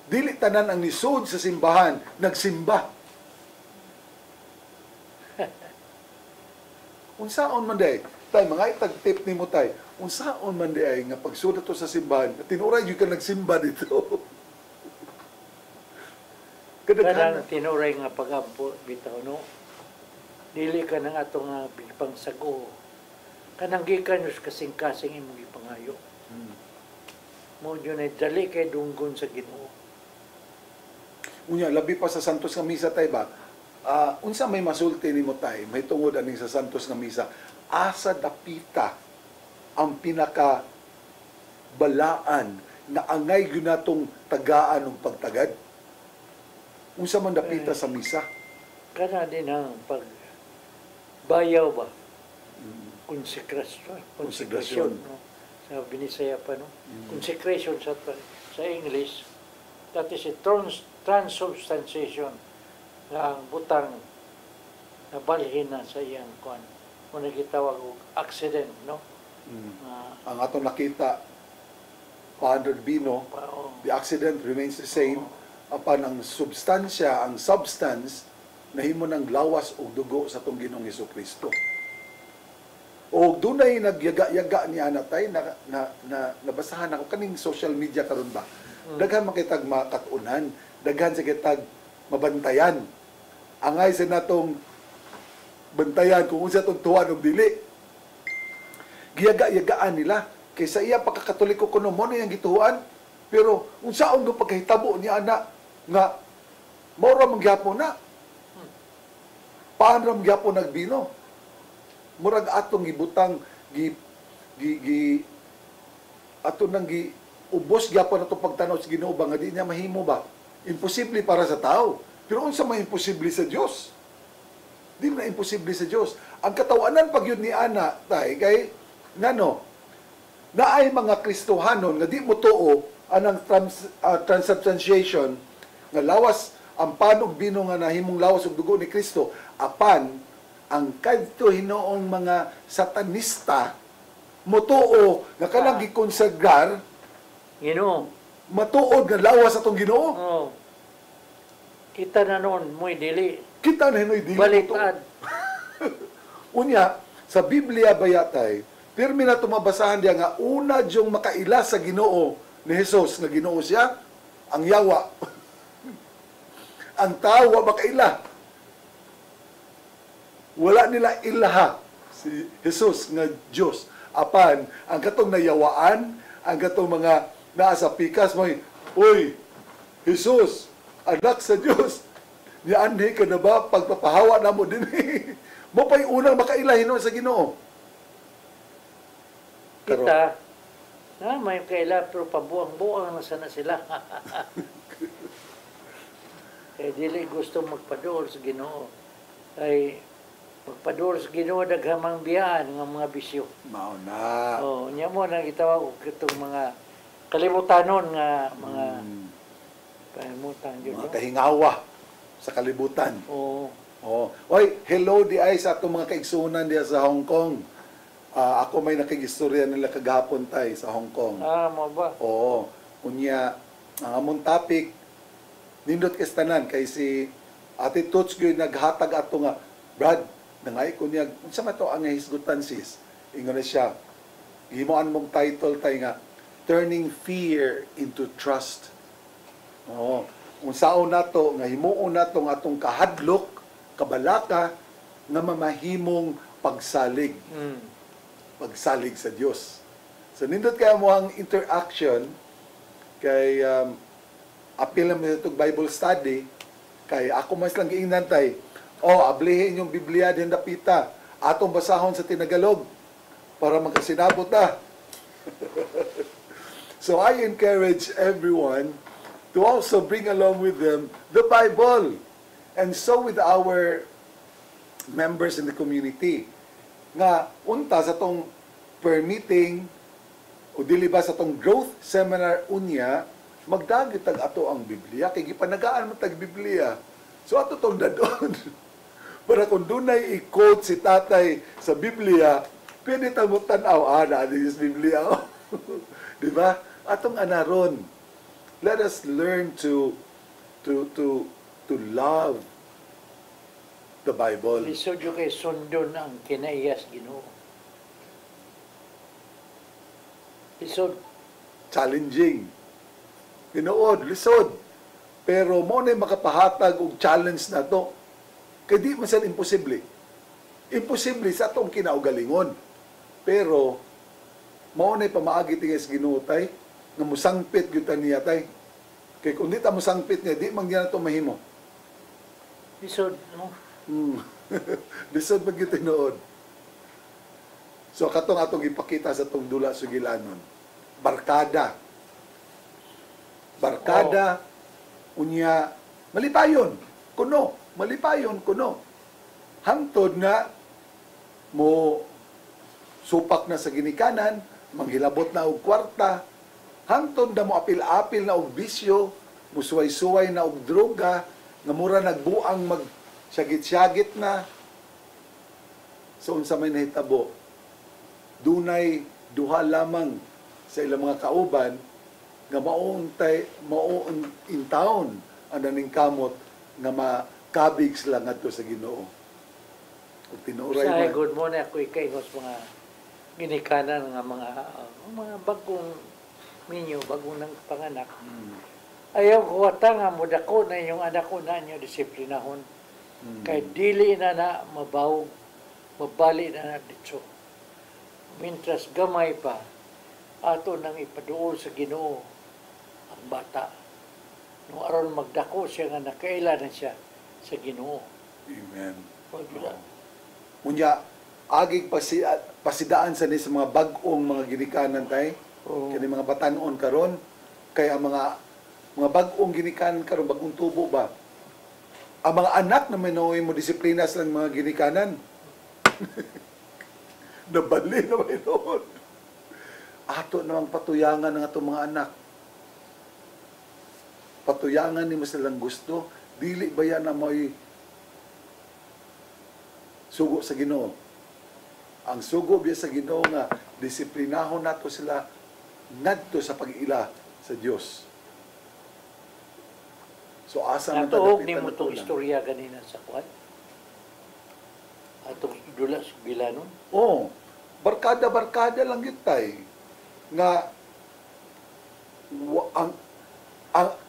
dili tanan ang nisod sa simbahan nagsimba. Unsaon man day, tay mga itag tip nimo tay. Unsaon man day nga pagsud to sa simbahan, tinuray gyud ka nagsimba dito. Kadang tinuray nga pagampo bitaw no. Dili ka nang atong nga pangsago. Kanang gikan us kasing-kasing imong ipangayo. Mo yun ay dali kay dunggon sa Ginoo. Unya labi pa sa Santos nga misa tay ba? Unsa may masulti nimo tay, may tungod aning sa Santos nga misa, asa dapita ang pinaka balaan na angay gyud natong tagaan ng pagtagad. Unsa man dapita sa misa? Kana din ang pag bayaw ba? Konsekrasyon. No? Sa Binisaya pa, no? Consecration sa English, that is a transubstantiation na ang butang nabalhin na sa iyang kuan. Kung nagitawag og accident, no? Ang atong nakita, Father Bino, the accident remains the same. Apan ang substansya, ang substance, nahimo ng lawas o dugo sa tong Ginoong Hesukristo. O dunay nagyaga-yaga ni anatay nabasahan ako kaning social media karon ba. Daghan makitag makatunan, daghan sa kitag mabantayan. Angay sa natong bantayan kung unsa tong tuwa og dili. Giyaga-yagaan nila kaysa iya pagkakatoliko kuno mo na yang gituan, pero unsaon go pagkahitabo ni ana nga mao ra man gyapon na. Paano ra man gyapon nagbino? Murag atong gibutang ato nang ubos gyapon ato pagtanaw sa Ginoo ba nga di niya mahimo ba? Imposible para sa tao. Pero unsa may imposible sa Dios? Di na imposible sa Dios. Ang katawanan pag yun ni ana tay kay ngano naay mga Kristohanon nga di mo tuo anang transubstantiation nga lawas ang panog bino nga nahimong lawas og dugo ni Kristo apan ang kadto hinoong mga satanista motuo nga kanang gikonsagrar Ginoo matuod nga lawas atong Ginoo. Oh. Kita na noon mo'y dili. Kita na hinoy dili. Baliktad. Unya sa Biblia bayatay, pirmi na tumabasahan diya nga una dyong makaila sa Ginoo ni Jesus nga Ginoo siya ang yawa. Ang tawa makaila. Wala nila ilaha si Jesus nga Dios. Apan ang katong nayawaan, ang katong mga naa sa pikas mo'y, "Uy, Jesus, anak sa Dios. Nianhi ka na ba pagpapahawa na mo din?" Mo pa'y unang makailahin sa Ginoo. Kita, na may kaila pero pabuang-buang na sana sila. Kaya dili gusto magpadool sa Ginoo. Kay magpadool sa Ginoo daghamang biyaan ng mga bisyo. Mao na. Oh, nya mo nang gitawag og kitong mga kalimutanon nga mga kalimutan yun. Mga kahingawa sa kalibutan. Oo. Oh. Oy, hello di ay sa atong mga kaigsunan diya sa Hong Kong. Ako may nakigistorya nila kagahapon tay sa Hong Kong. Mo ba? Oo. Unya, ang among topic, nindot kastanan kay si Ate Toots gyud naghatag ato nga, Brad, nangay ko niya, unsa man to ang hisgutan sis? Ingon na siya, himoan mong title tay nga, Turning Fear into Trust. Oo. Unsaon nato nga himuon nato nga atong kahadlok, kabalaka nga mamahimong pagsalig. Pagsalig sa Dios. So nindot kay mo ang interaction kay apil naman itong Bible study kay ako mas lang giingnan-tay. Ablihin yung Biblia din dapita. Atong basahon sa tinagalog para magkasinabot ta. So I encourage everyone to also bring along with them the Bible. And so with our members in the community. Nga, unta sa tong per-meeting o dili ba sa tong growth seminar unya, magdagit tag ato ang Biblia. Kaya gipanagaan mo tag Biblia. So ato tong dadon. Para kung dunay i-quote si tatay sa Biblia, pwede tamo tanaw, na sa Biblia. Di ba? Atong anaron. let us learn to love the Bible. Lisod yung kay sundon ang kinaiyas Ginoo. Lisod. Challenging. Tinuod, lisod. Pero mo na makapahatag og challenge na to. Kaya di man sila imposible. Imposible sa atong kinaugalingon. Pero, mo na pamaagi tingay sa Ginoo tay, nga musangpit gyud niya tay. Kaya kung di ta musangpit niya, di man gyud to mahimo. Lisod, no? Lisod man gyud tinuod. So katong atong ipakita sa tong dula sugilanon. Barkada. Barkada unya malipayon kuno, malipayon kuno. Hangtod nga mo supak na sa ginikanan, manghilabot na og kwarta, hangtod na mo apil-apil na og bisyo, musuway-suway na og droga, nga mura nagbuang mag syagit-syagit na. So unsa may nahitabo, dunay duha lamang sa ilang mga kauban nga maoon in town ang naning kamot nga makabig sila ngadto sa Ginoo. Ug tinuray Sa man. good morning ako ikaingos mga ginikanan nga mga bagong minyo, bagong nang panganak. Ayaw ko wata nga mudako na yung anak ko na nyo disiplinahon. Kay dili na mabaw, mabali na dito. Mintras gamay pa, ato nang ipaduol sa Ginoo ang bata. Nung aron magdako siya nga nakailan siya sa Ginoo. Amen. Pagdula. Unya, agig pasidaan sa ni sa mga bag-ong mga ginikanan tay. Kani mga batanon karon kay ang mga bag-ong ginikanan karon bagong tubo ba. Ang mga anak na manoy mo disiplina sa mga ginikanan. Nabali na may noon. Ato namang patuyangan ng atong mga anak. Patuyangan ni mo silang gusto. Dili ba yan na may sugo sa Ginoo? Ang sugo biya sa Ginoo nga disiplinahon nato sila ngadto sa pag-ila sa Dios. So asa man Natuog ni mo itong istorya ganina sa kwan? Atong dula sa Bilanon? Oo. Barkada-barkada lang yun tay. Nga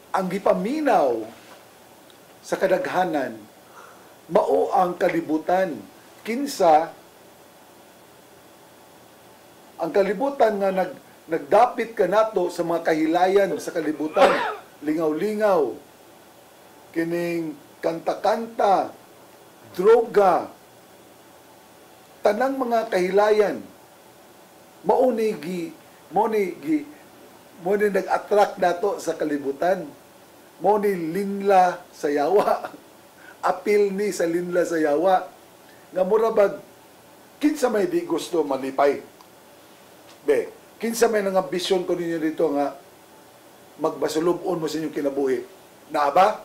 ang gipaminaw sa kadaghanan mao ang kalibutan. Kinsa ang kalibutan nga nagdapit ka nato sa mga kahilayan sa kalibutan. Lingaw-lingaw. Kining kanta-kanta, droga, tanang mga kahilayan mao ni nag-attract nato sa kalibutan. Mao ni linla sa yawa. Apil ni sa linla sa yawa. Nga murabag kinsa may di gusto malipay. Be, kinsa may nangambisyon ko ninyo dito nga magbasulubon mo sa inyong kinabuhi. Na ba?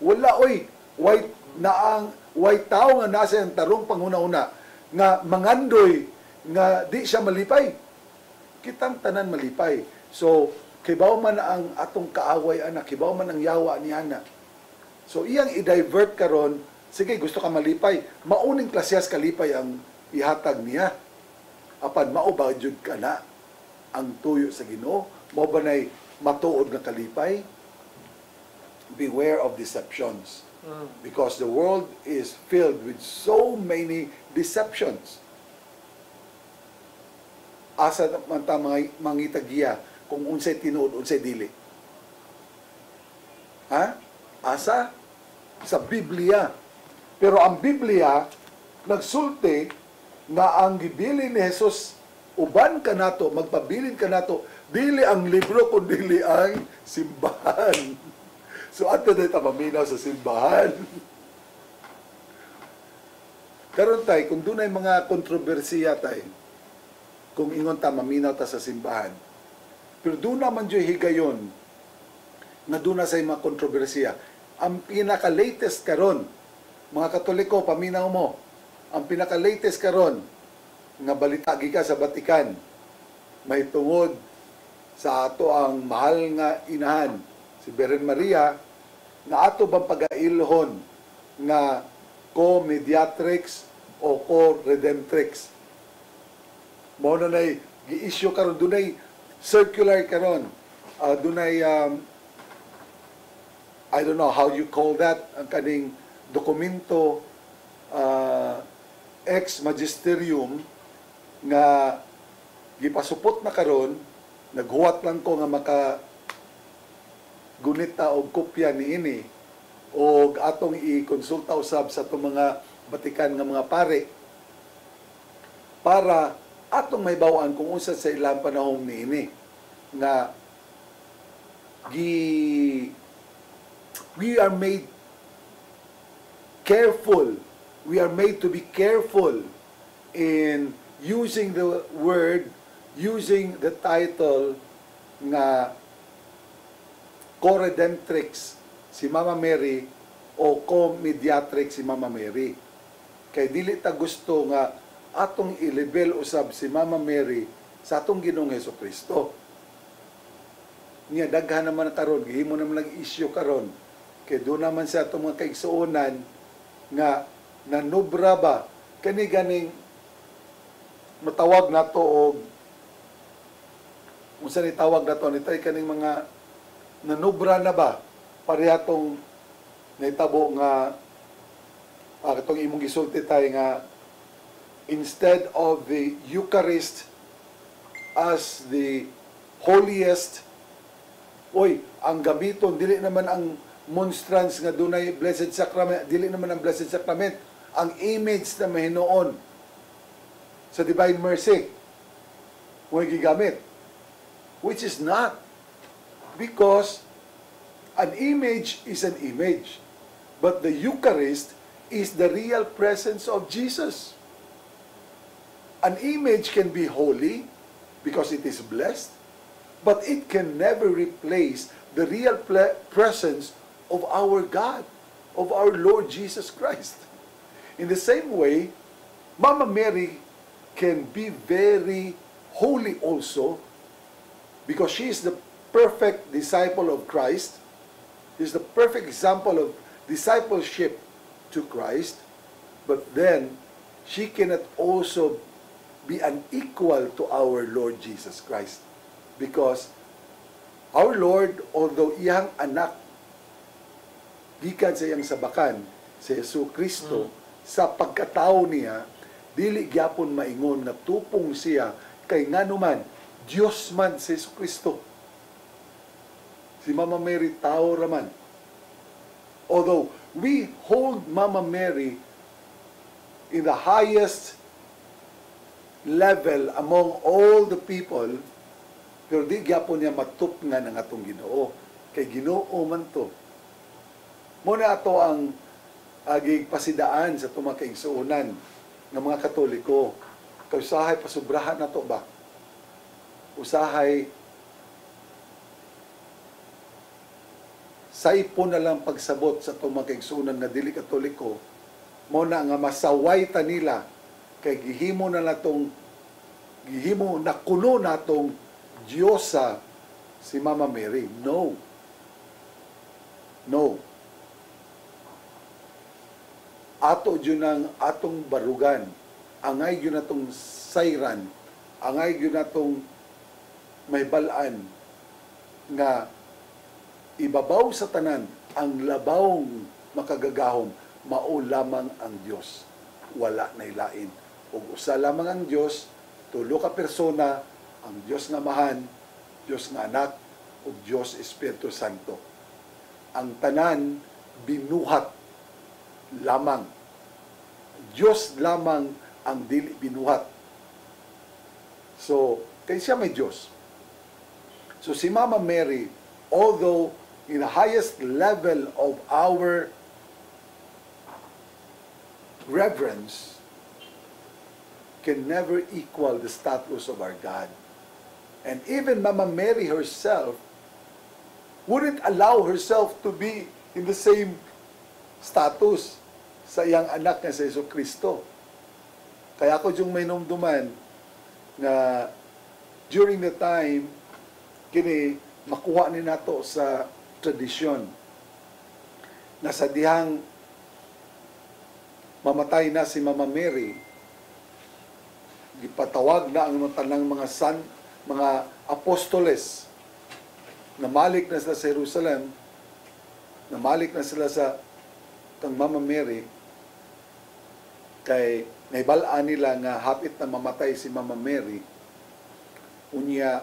Wala oy. White tao nga nasa ang tarong panguna-una nga mangandoy nga di siya malipay. Kitang tanan malipay. So, kibaw man ang atong kaaway anak, kibaw man ang yawa ni anak. So, iyang i-divert karon, sige, gusto ka malipay. Mauning klasyas kalipay ang ihatag niya. Apan, mao ba jud ka na ang tuyo sa Ginoo? Mao ba nay matuod nga kalipay? Beware of deceptions. Because the world is filled with so many deceptions. Asa man ta mangitagiya kung unsay tinuod, unsay dili. Ha? Asa? Sa Biblia. Pero ang Biblia, nagsulti nga ang gibili ni Jesus, uban ka nato, magpabilin ka nato, dili ang libro, kundi dili ang simbahan. So, ato na ito maminaw sa simbahan. Karon tay, kung doon ay mga kontrobersiya tay, kung ingon ta, maminaw ta sa simbahan. Pero doon naman dyan higayon, na doon na sa mga kontrobersiya. Ang pinaka-latest karon, mga Katoliko, paminaw mo, ang pinaka-latest karon, nga balita gikan sa Vatican, may tungod sa ato ang mahal nga inahan, si Beren Maria, na ato bang pag-ailhon nga co-mediatrix o co-redemptrix. Mao na nay gi-issue karon, dunay circular karon. Dunay I don't know how you call that, ang kaning dokumento ex magisterium nga gipasupot na karon, naghuwat lang ko nga maka gunita og kopya niini o atong i-konsulta usab sa itong mga Batikan nga mga pare para atong may bawaan kung unsa sa ilang panahon niini nga we are made careful. We are made to be careful in using the word, using the title nga co-redemptrix si Mama Mary o co-mediatrix si Mama Mary. Kay dili ta gusto nga atong i-label usab si Mama Mary sa atong Ginoong Hesukristo. Niya daghan naman karon, gihimo naman issue karon. Kay doon naman sa atong mga kaigsuonan nga nanubra ba kani ganing matawag nato og unsa ni tawag nato nitay kaning mga nanubra na ba parehong naitabo nga katong imong gisulti tay nga instead of the Eucharist as the holiest, ang gamiton dili naman ang monstrance nga dunay Blessed Sacrament, dili naman ang Blessed Sacrament ang image na mahinoon sa Divine Mercy mo gigamit, which is not, because an image is an image, but the Eucharist is the real presence of Jesus. An image can be holy because it is blessed, but it can never replace the real presence of our God, of our Lord Jesus Christ. In the same way, Mama Mary can be very holy also because she is the perfect disciple of Christ. She is the perfect example of discipleship to Christ, but then she cannot also be an equal to our Lord Jesus Christ, because our Lord, although iyang anak gikan sa iyang sabakan si Jesucristo, sa pagkatao niya dili gyapon maingon nga tupong siya kay nganuman Dios man si Jesucristo. Si Mama Mary tao raman. Although we hold Mama Mary in the highest level among all the people, pero di gyapon niya matupngan ang atong Ginoo. Kay Ginoo man to. Muna ato ang agig pasidaan sa tumakaigsuunan ng mga Katoliko. Kay usahay pasubrahan na to ba? Usahay sa ipon na lang pagsabot sa tumakaigsuunan na dili Katoliko, muna nga masaway ta nila kay gihimo na kuno natong Diyosa si Mama Mary. No. Ato yun ang atong barugan. Angay yun natong sayran. Angay yun natong may balaan nga ibabaw sa tanan ang labawng makagagahom, mao lamang ang Dios. Wala na ilain. Ug usa lamang ang Dios, tulo ka persona, ang Dios nga Amahan, Dios nga Anak, ug Dios Espiritu Santo. Ang tanan binuhat lamang. Dios lamang ang dili binuhat. So, kay siya may Dios. So si Mama Mary, although in the highest level of our reverence, can never equal the status of our God. And even Mama Mary herself wouldn't allow herself to be in the same status sa iyang anak nga sa Jesucristo. Kaya ako yung may numduman na during the time kini makuha ni nato sa tradisyon na sa dihang mamatay na si Mama Mary, gipatawag na ang tanang mga apostoles, namalik na sila sa Jerusalem, namalik na sila sa kang Mama Mary, kay naibalaan nila nga hapit na mamatay si Mama Mary, unya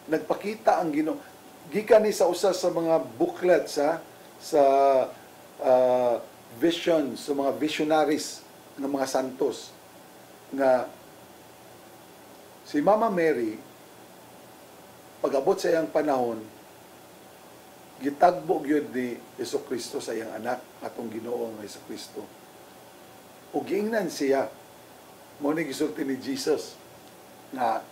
nagpakita ang Ginoo gikan ni sa usa sa mga booklet sa vision sa mga visionaries ng mga santos nga si Mama Mary pag-abot sa iyang panahon gitagbo gyud ni Jesucristo sa iyang anak atong Ginoo nga Jesucristo. Ug giingnan siya mao ni gisulti ni Jesus na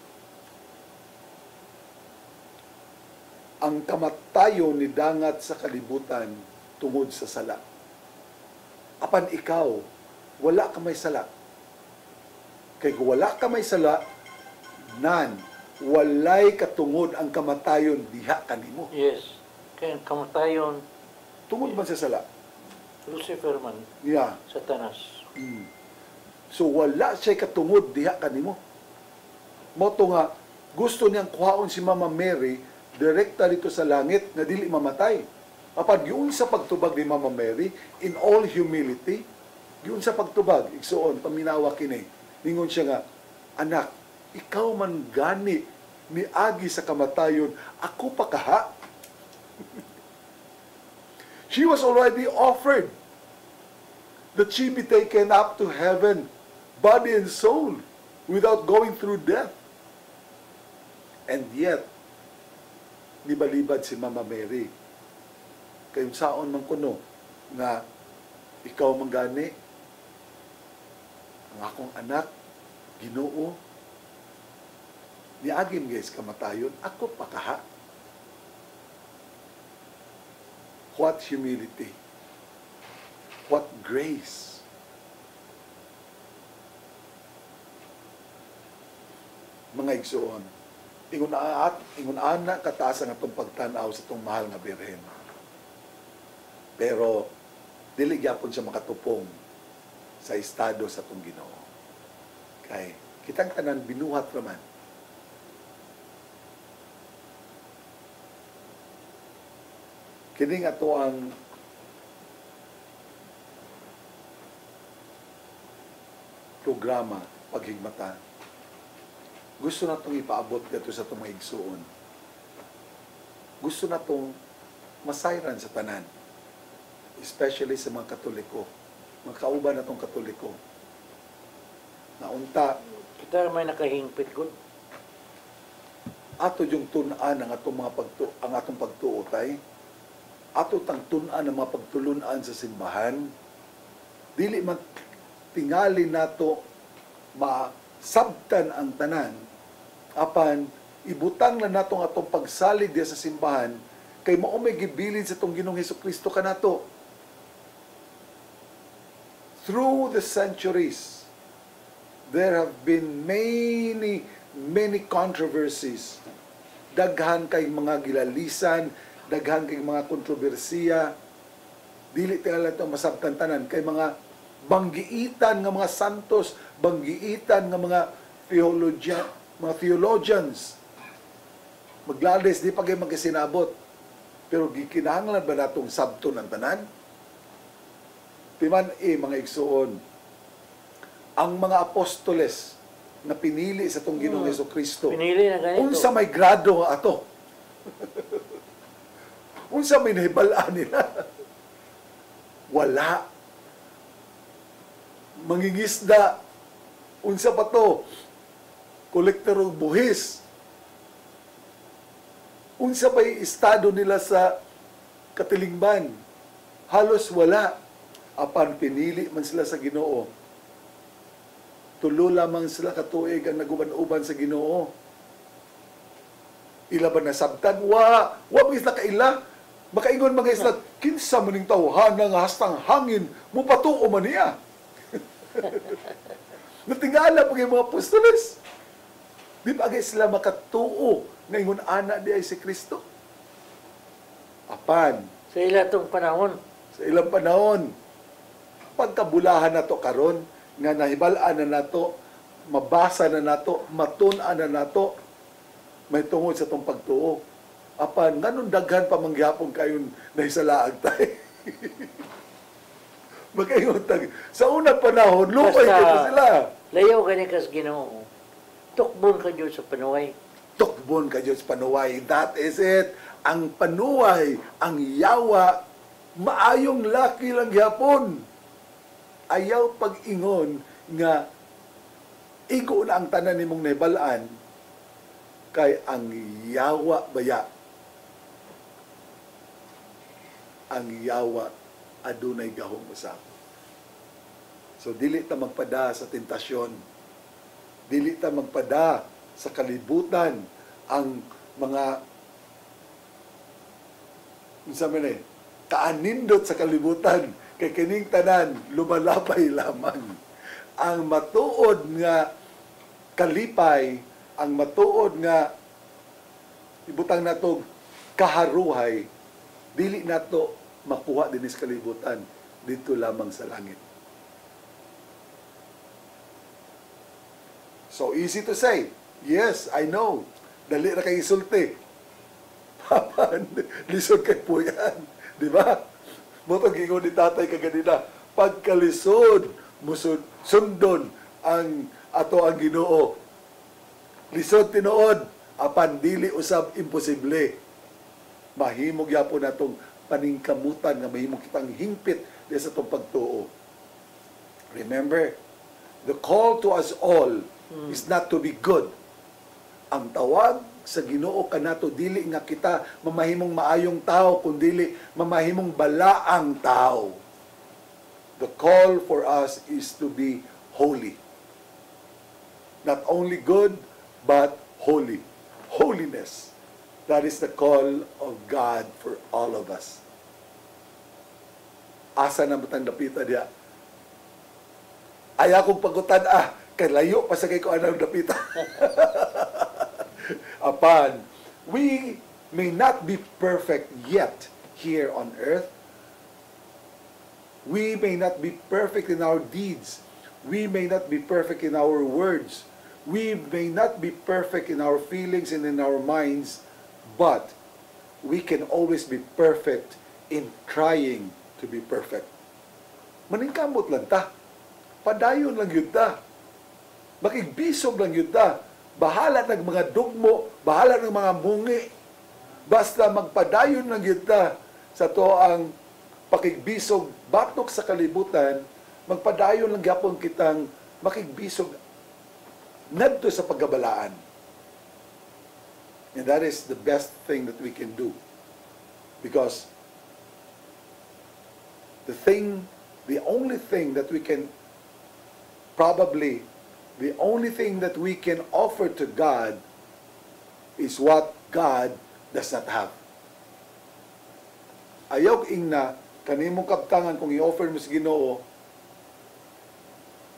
ang kamatayon ni dangat sa kalibutan tungod sa sala. Apan ikaw, wala ka may sala. Kay kung wala ka may sala, walay katungod ang kamatayon diha kanimo. Yes. Kaya ang kamatayon, tungod man sa sala. Lucifer man. Yeah. Satanas. So wala siya katungod diha kanimo. Moto nga gusto niyang kuhaon si Mama Mary direkta dito sa langit na dili mamatay. Apan giun sa pagtubag ni Mama Mary in all humility, giun sa pagtubag igsuon paminawa kini. Ningon siya nga, anak, ikaw man gani ni agi sa kamatayon, ako pa kaha. She was already offered that she be taken up to heaven, body and soul, without going through death. And yet, nibalibad si Mama Mary. Kayong saon man kuno nga ikaw manggani ang akong anak, Ginoo, niagim guys kamatayon, ako pa kaha. What humility. What grace. Mga igsoon, ingon ana kataas ang atong pagtanaw sa itong mahal nga birhen. Pero dili gyapon siya makatupong sa estado sa itong Ginoo. Kay kitang tanan binuhat raman. Kining ato ang programa paghigmata. Gusto na itong ipaabot dito sa itong mga igsuon. Gusto na itong masayran sa tanan. Especially sa mga Katoliko. Mga kauban na itong Katoliko. Naunta. Kita may nakahingpit ko. Ato yung tunan ang atong pagtuotay. Ato tang tunan ang mga pagtulunan sa simbahan. Dili man tingali nato masabtan ang tanan. Apan, ibutang na natong atong pagsalig diya sa simbahan kay mao may gibilin sa itong Ginoong Hesukristo kanato. Through the centuries, there have been many controversies. Daghan kay mga gilalisan, daghan kay mga kontrobersiya. Dili tingali itong masabtan tanan kay mga banggiitan nga mga santos, banggiitan nga mga theologians. Maglales, di pa kayo magkasinabot. Pero gikinahanglan ba natong sabton ang tanan? Timan mga igsuon, ang mga apostoles na pinili sa itong Ginoong Hesukristo, Pinili na ganito. unsa may grado ato. Unsa may nahibalaan nila. Wala. Mangingisda. Unsa pa to? Kolektor og buhis. Unsa pa'y estado nila sa katilingban? Halos wala. Apan pinili man sila sa Ginoo. Tulo lamang sila katuig ang naguban-uban sa Ginoo. Ila ba nasabtan? Wa bigis na kaila. Makaingon mga isla, kinsa maning tawhana nga hastang hangin, mupatuo man niya. Natingala pa yung mga apostoles. Di ba sila makatuo na ingon ana di ay si Kristo? Apan, Sa ilatong panahon, sa ilang panahon, pagkabulahan na to karon, nga nahibalaan na nato, mabasa na nato, matun-an na nato, may tungod sa tong pagtuo. Apan, ganun daghan pa mangyapon kayon nahisalaag tayo. Magkayon sa unang panahon, lupay Basta- kayo sila. layaw ka niya kas Ginoo. Tukbon ka Diyos sa panuway. Tukbon ka Diyos panuway. That is it. Ang panuway, ang yawa, maayong laki lang gyapon. Ayaw pag-ingon nga igo na ang tanan nimong nahibalaan kay ang yawa baya. Ang yawa adunay gahom usab. So dili ta magpada sa tentasyon. Dili ta magpada sa kalibutan ang mga unsa man kaanindot sa kalibutan kay kining tanan lumalapay lamang. Ang matuod nga kalipay, ang matuod nga ibutang natog kaharuhay, dili nato makuha dinis kalibutan dito lamang sa langit. So easy to say, yes, I know. Dali na kay isulti. Papan, lisod kay puyan. Di ba? Motong gingon ni tatay kaganina, pagkalisod, sundon ang ato ang Ginoo. Lisod tinuod, apan dili usab imposible. Mahimog yapon natong paningkamutan nga mahimong kitang hingpit sa itong pagtuo. Remember, the call to us all is not to be good. Ang tawag sa Ginoo kanato dili nga kita mamahimong maayong tao kundi mamahimong balaang tao. The call for us is to be holy. Not only good, but holy. Holiness. That is the call of God for all of us. Asa na matang dapita diya? Ay akong pagutan, kay layo pa sa kay ko anang dapita. Apan, we may not be perfect yet here on earth. We may not be perfect in our deeds. We may not be perfect in our words. We may not be perfect in our feelings and in our minds, but we can always be perfect in trying to be perfect. Maningkamot lang ta. Padayon lang yun ta. Makigbisog lang yun ta. Bahala ng mga dugmo, bahala ng mga mungi. Basta magpadayon lang yun ta sa to ang pakigbisog batok sa kalibutan, magpadayon lang gyapon kitang makigbisog ngadto sa paggabalaan. And that is the best thing that we can do. Because the only thing that we can offer to God is what God does not have. Ayaw ingna, kanimong kaptangan kung i-offer mo sa Ginoo,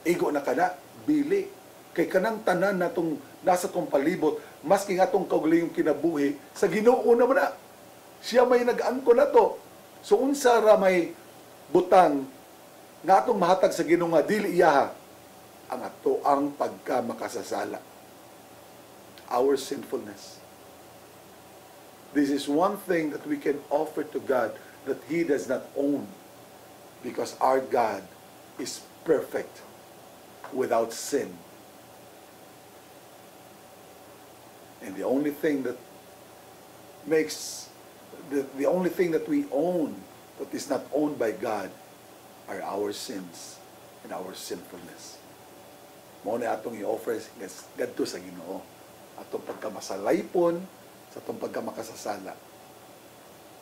igo na kana, bili. Kay kanang tanan na tong nasa tong palibot, maski nga tong kaugalingong kinabuhi, sa Ginoo naman na. Siya may nag-angko na to. So unsa ra may butang nga atong mahatag sa Ginoo nga dili iyaha ang ato ang pagkamakasasala. Our sinfulness. This is one thing that we can offer to God that He does not own, because our God is perfect without sin. And the only thing that the only thing that we own that is not owned by God are our sins and our sinfulness. Mao na atong i-offer gadto sa Ginoo. Atong pagkamasalaypon sa atong pagkamakasasala.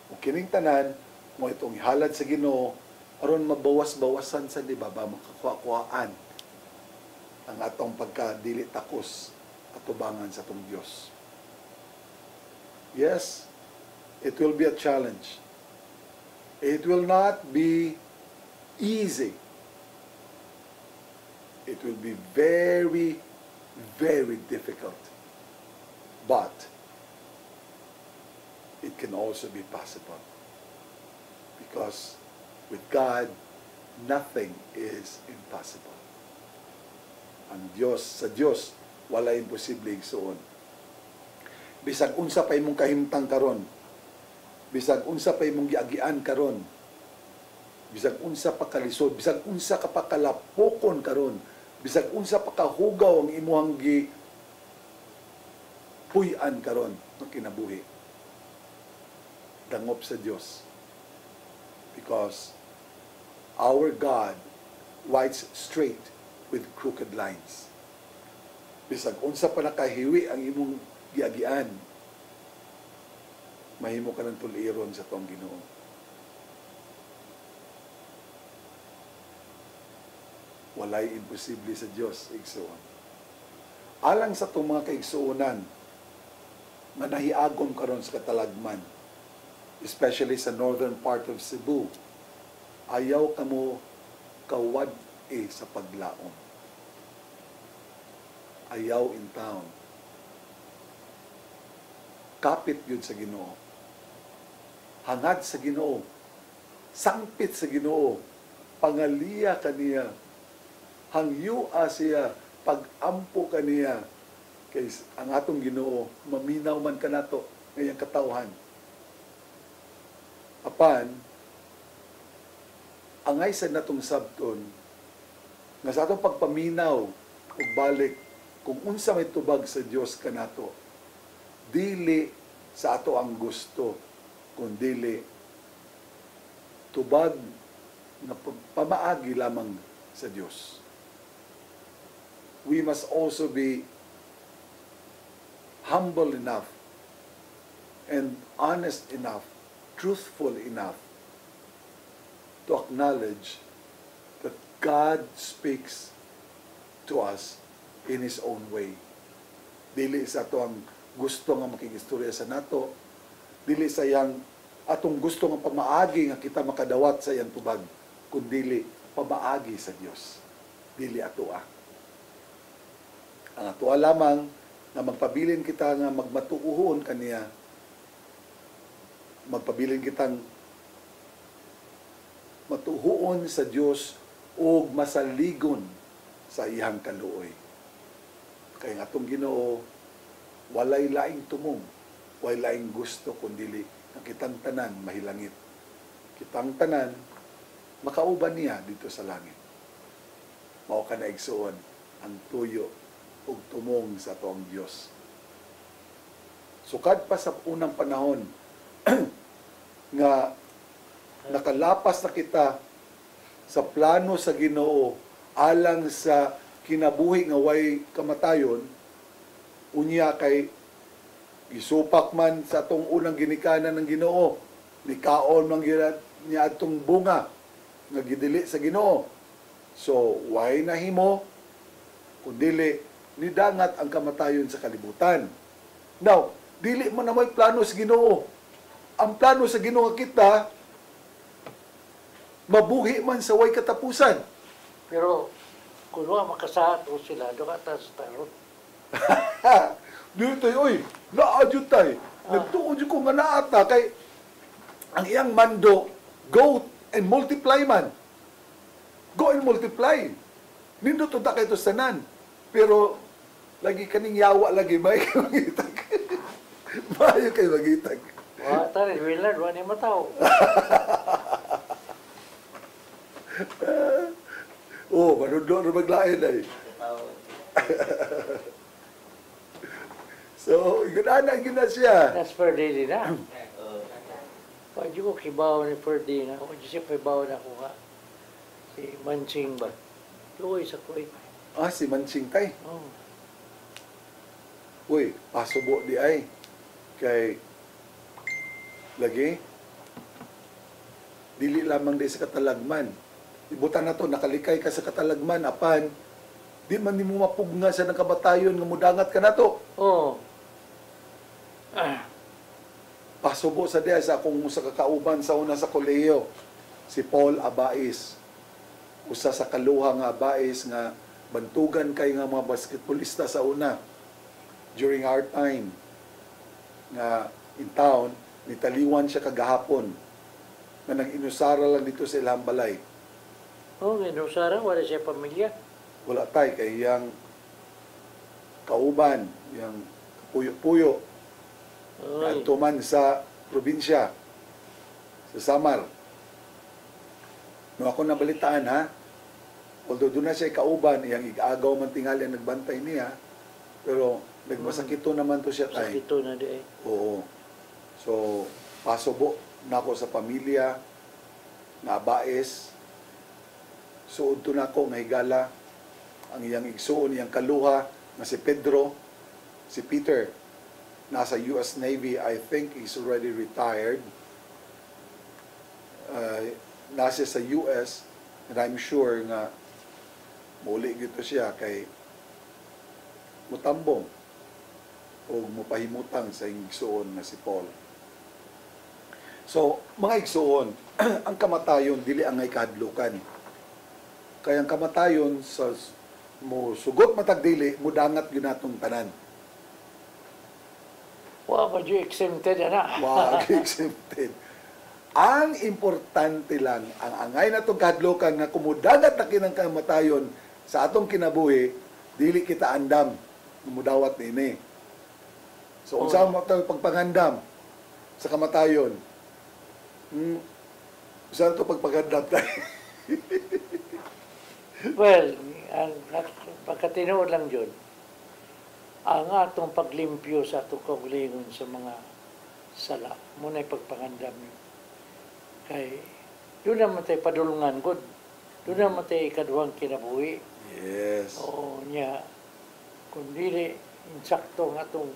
Ug kining tanan mo itong ihalad sa Ginoo aron mabawas-bawasan sa di ba makakuhaan ang atong pagkadili takos atubangan sa atong Dios. Yes, it will be a challenge. It will not be easy. It will be very, very difficult. But it can also be possible. Because with God, nothing is impossible. Ang Diyos, sa Diyos, wala imposible igsuon. Bisag unsa pa imong kahimtang karon, bisag unsa pa imong giagian karon, bisag unsa pa kalisod, bisag unsa ka pa kalapokon karon, bisag unsa pa kahugaw ang imuhang puy-an karon ng kinabuhi. Dangop sa Diyos. Because our God writes straight with crooked lines. Bisag unsa pa nakahiwi ang imong giagian, mahimo ka ng tuliron sa tong Ginoo. Walay imposible sa Dios, igsoon. Alang sa itong mga kaigsuonan, nga nahiagom karon sa katalagman, especially sa northern part of Cebu, ayaw kamo kawad sa paglaom. Ayaw in town. Kapit yun sa Ginoo. Hangad sa Ginoo. Sangpit sa Ginoo. Pangaliya kaniya. Hangyua siya. Pagampo kaniya. Kay ang atong Ginoo, maminaw man kanato ngayang katawhan. Apan, angay sa natong sabton, nga sa atong pagpaminaw ug balik kung unsa may tubag sa Dios kanato, dili sa ato ang gusto, kundili tubag na pamaagi lamang sa Dios. We must also be humble enough and honest enough, truthful enough to acknowledge that God speaks to us in His own way. Dili sa ato ang gusto nga makigistorya sa nato, dili sa yang atong gusto nga pamaagi nga kita makadawat sa iyang tubag, kundili pamaagi sa Dios. Dili ato ang ato lamang na magpabilin kita nga magmatuuhon kaniya, magpabilin kitang matuhuon sa Dios o masaligon sa iyang kaluoy. Kaya nga itong Ginoo, walay laing tumong, walay laing gusto, kundili na kitang tanan mahilangit. Kitang tanan, makauban niya dito sa langit. Mao ka na igsuon ang tuyo ug tumong sa toong Dios. Sukad pa sa unang panahon nga nakalapas na kita sa plano sa Ginoo alang sa kinabuhi nga way kamatayon, unya kay gisupak man sa atong unang ginikanan ng Ginoo, nikaon man niya atong bunga nga gidili sa Ginoo. So why nahimo kundili nidangat ang kamatayon sa kalibutan. Now, dili mo na may plano sa Ginoo. Ang plano sa Ginoo kita, mabuhi man sa way katapusan. Pero kung makasahat o sila, doon ka sa tarot. Dito oy, naadyo tay. Nagtuod ko nga naata kay ang iyang mando, go and multiply man. Go and multiply. Nindot ta kay to sanan. Pero lagi kaning yawa lagi may kay magitag. Mayo kay magitag. Wa tari Willard wa ni mataw. Oh, manudo na maglain ay. So, gana siya. That's Ferdi na. Pwede ko kibaw ni Ferdi na. Pwede siya kibaw na ko nga. Si Mansing ba? Luoy sa Kuwait. Si Mansing tay. Oh. Uy, pasubo di ay. Kay lagi dili lamang di sa katalagman. Ibutan na to, nakalikay ka sa katalagman, apan, di man ni mo mapugna sa nakabatayon nga mudangat ka na to. Oo. Pasubo sa diya sa akong sa kakauban sa una sa kolehiyo, si Paul Abais. Usa sa kaluha nga Abais nga bantugan kay nga mga basketballista sa una. During our time, nga in town, nitaliwan siya kagahapon. nga nang inusara lang dito sa ilang balay. Oh, inusara, wala siya pamilya. Wala tay kay yang kauban, yang puyo-puyo, Oy. tuman sa probinsya, sa Samar. No ako nabalitaan ha, although doon na siya kauban, yang igagaw man tingali ang nagbantay niya, pero nagmasakito naman to siya tay. Sakito na di eh. Oo. So, pasubo na ako sa pamilya, na abaes, suod to na ako nga higala, ang iyang igsuon, iyang kaluha, na si Pedro, si Peter, nasa US Navy, I think he's already retired. Nasa sa US, and I'm sure nga muli gito siya kay mutambong o mupahimutang sa igsuon na si Paul. So, mga igsuon, ang kamatayon dili ang ngay kahadlukan. Kaya ang kamatayon sa mo sugot matag dili mo dangat gyud natong tanan. Wow, but you exempted na. Wag exempted. Ang importante lang, ang angay natong kahadlukan nga kumudangat na kinang kamatayon sa atong kinabuhi, dili kita andam mudawat nini. So, unsa mo pagpangandam sa kamatayon? Saan ito pagpagandam tayo? Well, ang pagkatinuod lang yun, ang atong paglimpyo sa atong kaugalingon sa mga sala, muna pagpangandam yun. Kay, doon naman tayo padulungan good. Doon naman tayo ikaduhang kinabuhi. Yes. Oo niya, kung dili, insakto nga itong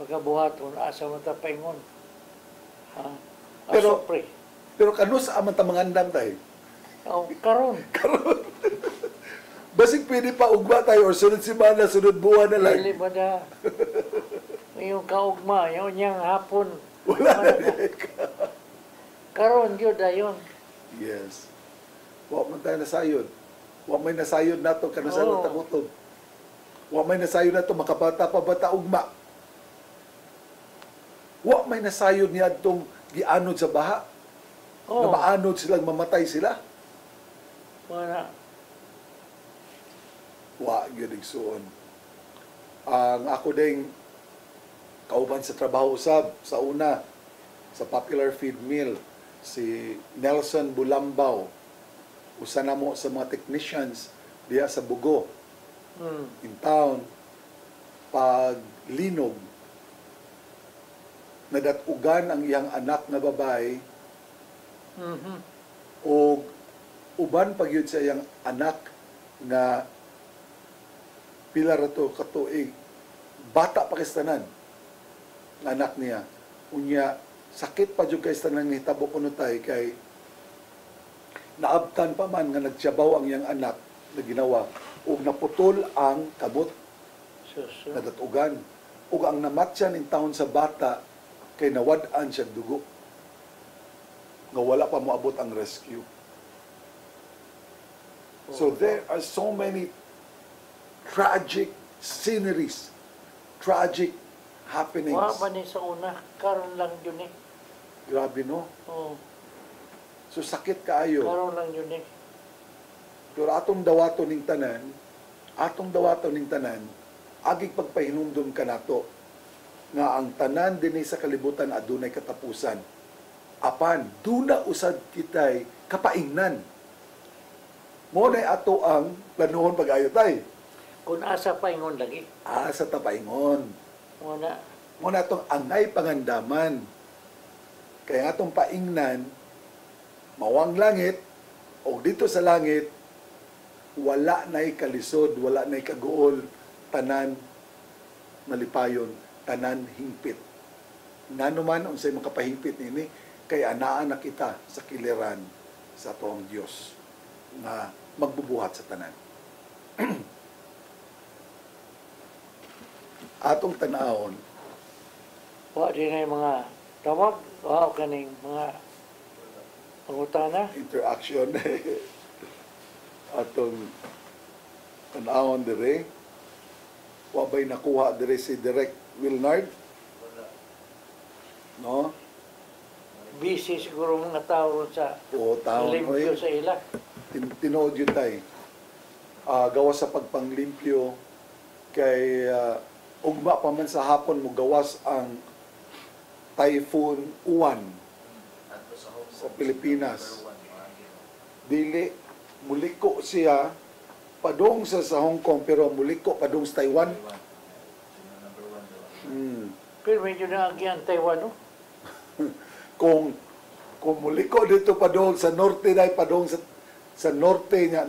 pagkabuhaton, asa mo tayo paingon. Pero kanus aman ta mangandam tayo? Oh, karon. Karon. Basig pwede pa ugma tayo or sunod simana, sunod buwan na lang. Dili ba na? Yung kaugma, yung niyang hapon. Wala na. Karon yun dayon. Yes. Wa man tayo nasayod. Wa may nasayod nato kanasan ta kutob. Wa may nasayod nato makabata pa bata ugma. Wa may nasayod niya adtong gianod sa baha. Na maanod silang mamatay sila. Wala. Wa gyud igsuon. Ang ako ding kauban sa trabaho usab sa una sa Popular Feed Mill si Nelson Bulambaw, usa na mo sa mga technicians diya sa Bugo in town. Pag linog nadatugan ang iyang anak na babae o uban pag yun sa iyang anak nga pila ra to katuig bata pa kistanan nga anak niya unya sakit pa jud kay tanan nga hitabo kuno tay kay naabtan pa man nga nagtiyabaw ang iyang anak na ginawa ug naputol ang kamot nadatugan ug ang namatyan in taon sa bata kay nawad-an siya dugo nga wala pa moabot ang rescue. So there are so many tragic sceneries, tragic happenings. Wa ba ni sa una, karon lang yun eh. Grabe no? Oo. So sakit kaayo. Karon lang yun eh. Pero atong dawaton ning tanan, agig pagpahinumdum ka nato nga ang tanan dinhi sa kalibutan adunay katapusan. Apan duna usad kitay kapaingnan. Mo na ato ang planuhon pag-ayo tay. Kung asa paingon lagi. Asa ta paingon. Muna. Muna atong angay pangandaman. Kaya atong paingnan, mawang langit, o dito sa langit, wala na'y kalisod, wala na'y kaguol, tanan malipayon, tanan hingpit. Nanuman, unsay makapahingpit nini, kay anaan na kita sa kiliran sa atong Dios na magbubuhat sa tanan. Atong tanahon, Wa din ay mga tawag, wa kaning mga pangutana. interaction atong tanahon dire, wa ba'y nakuha dire si Direk Wilnard? No? busy siguro mga tao ron sa O taon, limpyo sa ila. Tinood yun tayo. Gawas sa pagpanglimpyo, kay ugma pa man sa hapon mo gawas ang Typhoon Uwan sa Pilipinas. Dili, muliko siya padong sa Hong Kong, pero muliko padong sa Taiwan. Pero medyo naagyan Taiwan, no? kung muliko dito padong sa norte dahil padong sa norte nga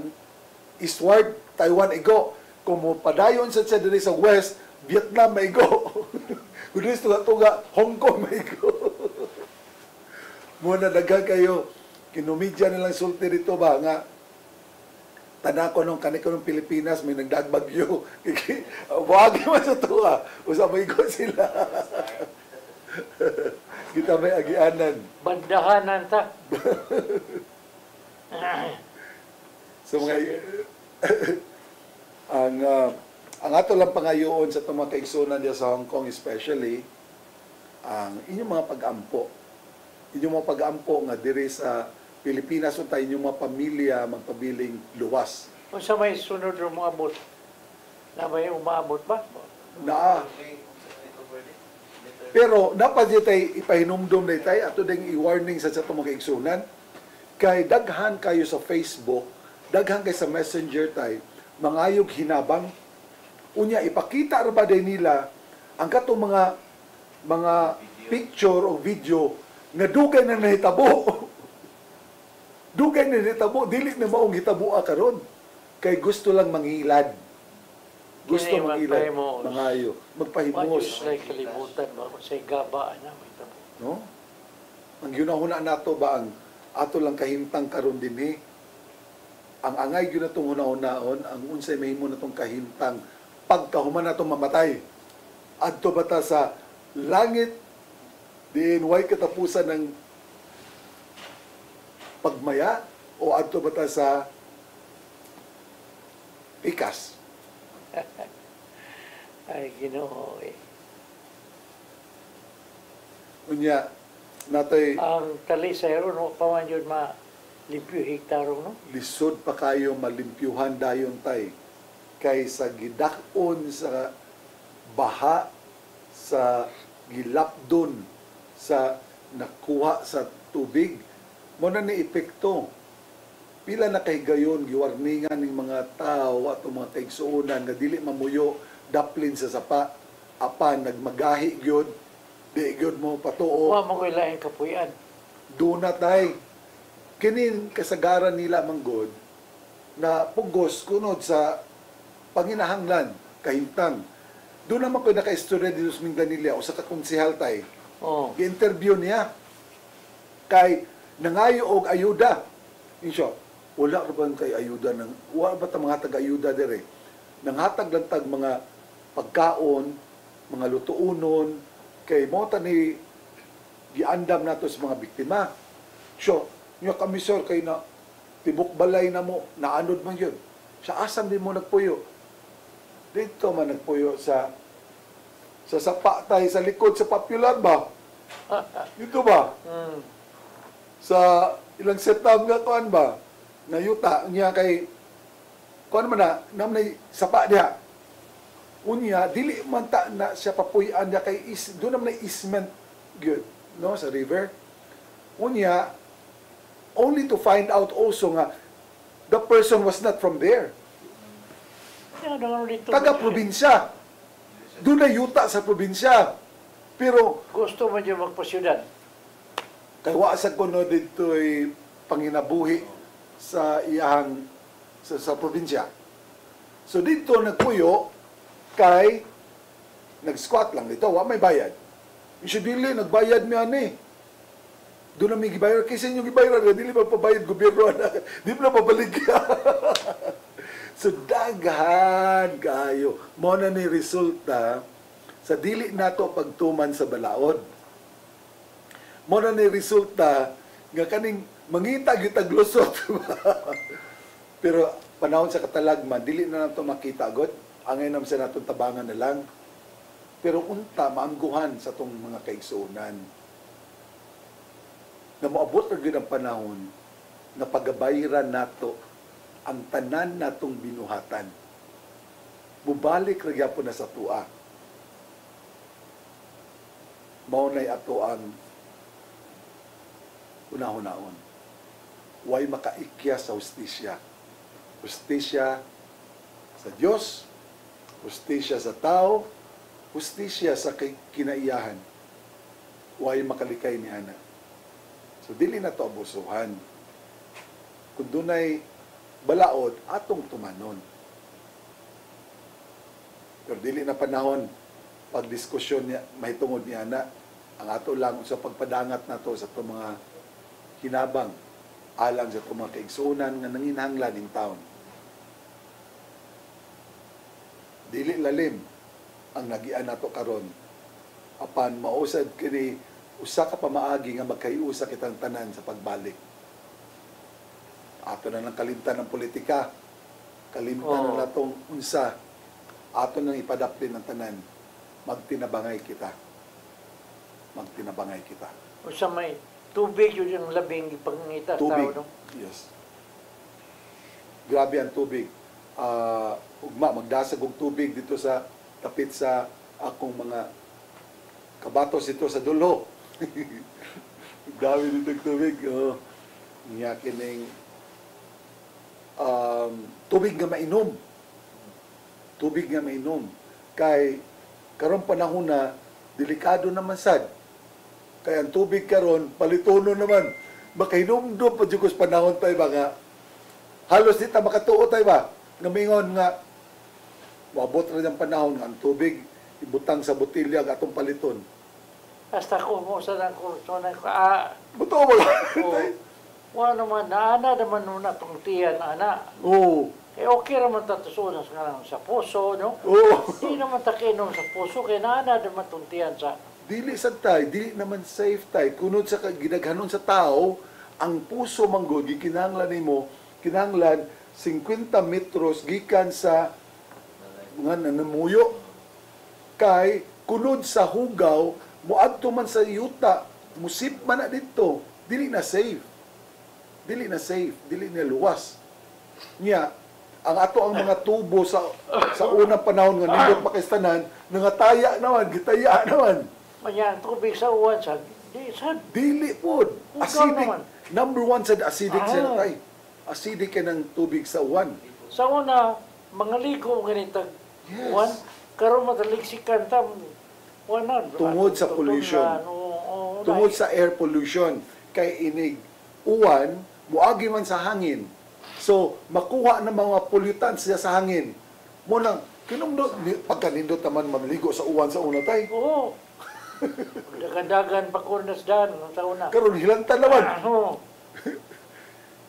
eastward Taiwan igo, kung mo padayon sa diri sa west Vietnam maigo. Kung dito tuga Hong Kong maigo. Muna daghang kayo kinumidya nilang sulti dito ba nga tanako nung kaniko ng Pilipinas may nagdagbagyo. Wag man sa tuwa. Usa maigo sila. Kita may agianan. Bandahanan ta. So mga ang ato lang pangayoon sa itong mga kaigsunan diya sa Hong Kong especially ang inyong mga pag-ampo. Inyong mga pag-ampo nga diri sa Pilipinas unta inyong mga pamilya magpabiling luwas. Kung sa may sunod ro moabot. Na may umaabot ba? Naa. Pero dapat di tay ipahinumdum day tay ato ding i-warning sa itong mga kaigsunan kay daghan kayo sa Facebook, daghan kayo sa Messenger tay mangayog hinabang unya ipakita ra ba day nila ang katong mga picture o video nga dugay na nahitabo. Dugay na nahitabo, dili na maong hitabo karon kay gusto lang mangilad. Gusto mangilad, mangayo, magpahimos. Like kalibutan ba kung sa gaba na may tabo. No? Ang ginahuna nato ba ang ato lang kahimtang karon dinhi. Ang angay gyud natong hunahunahon, ang unsay mahimo natong kahimtang pagkahuman natong mamatay. Adto bata sa langit diin way katapusan ng pagmaya o adto bata sa pikas. Ay, Ginoo eh. Unya natay ang talisay ron pa man yun limpyo hektaro, no? Lisod pa kayo malimpyuhan dayon tay kay sa gidakon sa baha sa gilapdon sa nakuha sa tubig mo na ni epekto pila na kay gayon giwarningan ning mga tao at mga kaigsuonan nga dili mamuyo daplin sa sapa apan nagmagahi gyud di gyud mo patuo wa mo koy laing kapuy-an duna tay kinin kasagaran nila manggod na pugos kunod sa panginahanglan kahimtang. Doon naman ko naka-istorya dito sa Mindanilla o sa kakonsehal tay. Gi-interview niya kay nangayo og ayuda. Insyo, wala ra ba kay ayuda ng wala ba ta mga taga-ayuda dire? Nanghatag lang tag mga pagkaon, mga lutuunon kay mo ta ni giandam nato sa mga biktima. So, nga kami sir kay na tibok balay na mo naanod man yun. Sa asam din mo nagpuyo. Dito man nagpuyo sa sapa tay sa likod sa Popular ba? Dito ba? Sa ilang setup nga kuan ba? Nayuta niya kay kuan man na namnay sapa diha. Unya dili man ta na siya papuy-an niya kay do naman na easement good no sa river. Unya only to find out also nga the person was not from there. Taga-probinsya. Doon na yuta sa probinsya. Pero gusto man yung magpasyudad. Kay wasag ko no dito ay panginabuhi sa iyang sa probinsya. So dito nagpuyo kay nag-squat lang dito, wa may bayad. Isyo dili nagbayad mi ani. Doon na may gibayar kasi yung gibayar dili pa pabayad gobyerno di na pabalik. So daghan kayo mo na ni resulta sa dili nato pagtuman sa balaod. Mo na ni resulta nga kaning mangita gyud tag lusot. Pero panahon sa katalagman dili na nato makita gud, angay nam sa natong tabangan na lang. Pero unta maangguhan sa tong mga kaigsuonan. na moabot na gyud ang panahon na pagabayiran nato ang tanan natong binuhatan. Mubalik ra gyapon na sa tua. Mao nay ato ang unahon-naon. Way makaikya sa hustisya. Hustisya sa Dios, hustisya sa tao, hustisya sa kinaiyahan. Way makalikay ni ana. So dili na to abusuhan. Kung dunay balaod, atong tumanon. Pero dili na panahon pagdiskusyon niya, mahitungod niya na ang ato lang sa pagpadangat nato sa itong mga hinabang alang sa itong mga kaigsunan nga nanginhanglan ng taon. Dili lalim ang nagian nato karon apan mausad kini usa ka pamaagi nga magkayusa kitang tanan sa pagbalik. Ato na lang kalimtan ng politika, kalimtan na natong unsa, ato nang ipadaplin ng tanan, magtinabangay kita. Magtinabangay kita. O sa may tubig yun yung labing ipangita sa Tubig. tao, no? Yes. Grabe ang tubig. Ugma, magdasag og tubig dito sa tapit sa akong mga kabatos dito sa dulo. Dami dito ang tubig. Nga kining tubig nga mainom. Tubig nga mainom. Kay karon panahon na delikado naman sad. Kaya ang tubig karon palitono naman. Makahinomdom pa jud kus panahon tay ba nga halos di ta makatuo tay ba nga mingon nga maabot ra ang panahon nga ang tubig ibutang sa botilya ang atong paliton. Hasta ko mo sa nako so na buto mo lang. Wa naman naana naman nuna tong tiyan ana. Oo. Okay raman tatusunan sa puso, no? Oo. Di naman takinom sa puso kay naana naman tong tiyan sa dili sad tay, dili naman safe tay. Kunod sa ginaghanon sa tao, ang puso manggod gikinahanglan nimo, kinahanglan 50 metros gikan sa nga nanamuyo kay kunod sa hugaw moadto man sa yuta, musip man na dito, dili na safe. Dili na safe, dili na luwas. Nya ang ato ang mga tubo sa unang panahon nga nindot makistanan, nangataya naman, gitaya naman. Manya tubig sa uwan sa dili pod. Acidic. Number 1 sa acidic sa tay. Acidic ka ng tubig sa uwan. Sa una, mga ligo ganito. Yes. Uwan, karon madaliksikan tam. Wanan. Tungod sa pollution. Tungod sa air pollution. Kay inig uwan, muagi man sa hangin. So, makuha ng mga pollutants siya sa hangin. Munang, kinumdot, pagkanindot naman mamligo sa uwan sa una tay. Oo. Dagan-dagan pa ko nasdan sa una. Karon hilantan naman.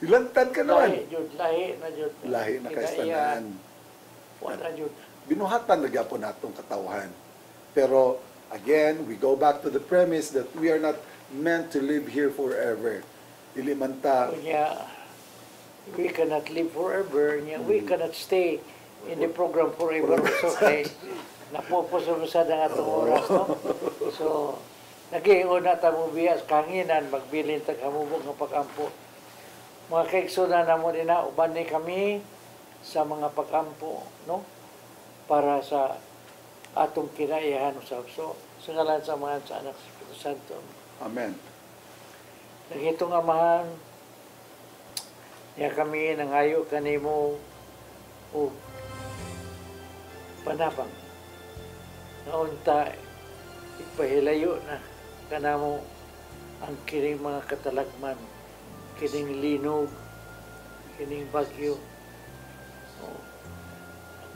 Hilantan ka naman. Lahi na jud. Lahi na kaistanan. Wala jud. Binuhatan na gyapon natong katawhan. Pero again, we go back to the premise that we are not meant to live here forever. Dili man ta. We cannot live forever. We cannot stay in the program forever. So, kay napupuso-pusa na atong oras, no? So, nag-iingon na tamo biyas, kanginan, magbilin taghamubog ng pag-ampo. Mga kaiksunan na mo din na, uban ni kami sa mga pag-ampo, no? Para sa atong kinaiyahan sa so, sa ngalan sa mga sa anak sa Espiritu Santo. Amen. Nagitong amahan, niya kami nangayo kanimo o panapang. Naunta, ipahilayo na kanamo ang kining mga katalagman, kining linog, kining bagyo.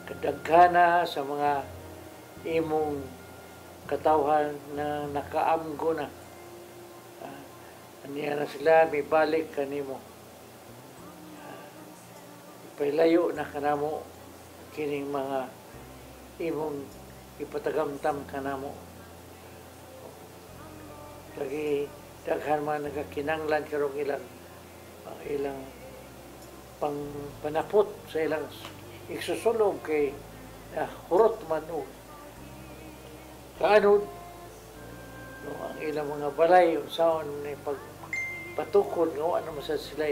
Kadagkana sa mga imong katawhan na nakaamgo na. Aniya na sila, may balik kanimo. Ipahilayo na kanamo kining mga imong ipatagamtam kanamo. Lagi daghan man nagakinanglan karong ilang panapot sa ilang iksusulog kay hurot man o kaanod no, ang ilang mga balay unsaon ni patukod nga ano man sa sila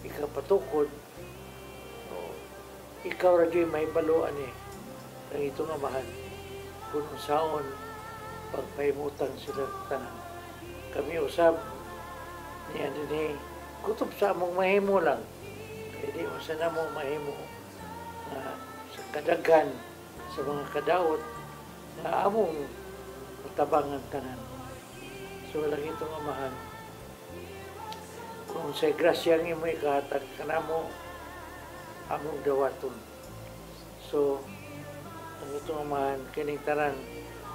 ikapatukod. So, ikaw ra gyud may baluan ang itong amahan kung saon pagpahimutan sila tanan. Kami usab niya din kutob sa among mahimo lang. Kaya di mo sa namo mahimo sa kadaghan sa mga kadaot na among tabangan tanan. So lang itong amahan. Kung sa grasya ng imo ikahatag kanamo among dawaton. So ang itong amahan kining tanan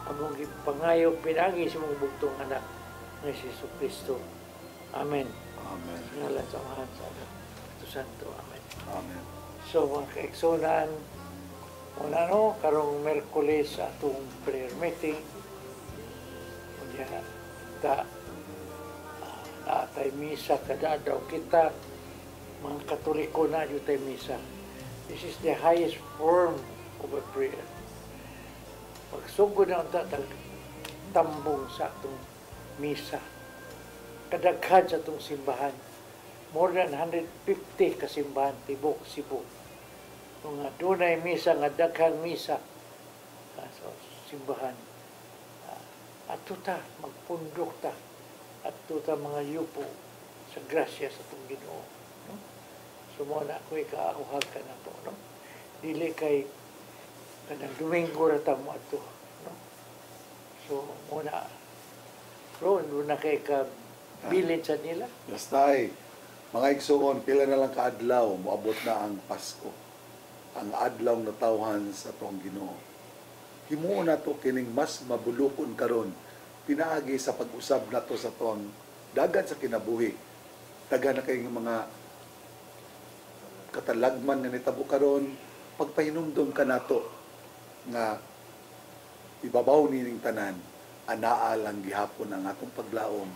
among gipangayo pinagi sa mong bugtong anak ng Hesus Kristo. Amen. Amen. Ngalan sa amahan sa Espiritu Santo. Amen. Amen. So mga kaigsunan, una karong Merkulis atong prayer meeting. Kunya naatay misa kada daw kita mga Katoliko na yun tayo misa. This is the highest form of a prayer. Magsugod na ang tambong sa atong misa. Kadaghan sa atong simbahan. More than 150 kasimbahan tibok Cebu. Kung dunay misa nga daghang misa sa simbahan. Ato ta magpundok ta ato ta mga yupo sa grasya sa itong Ginoo. No? So mo na ako'y kaakuhag ka na to. No? Dili kay kanang Domingo ra ta mo ato. No? So mo na doon na kay ka bilin sa nila. Basta mga igsuon, pila na lang kaadlaw, moabot na ang Pasko. Ang adlaw na tawhan sa tong Ginoo. Himuon na to kining mas mabulukon karon pinaagi sa pag-usab nato sa tong dagan sa kinabuhi. Dagan na kay mga katalagman nga nitabo karon, pagpahinumdom ka nato nga ibabaw nining tanan anaa lang gihapon ang atong paglaom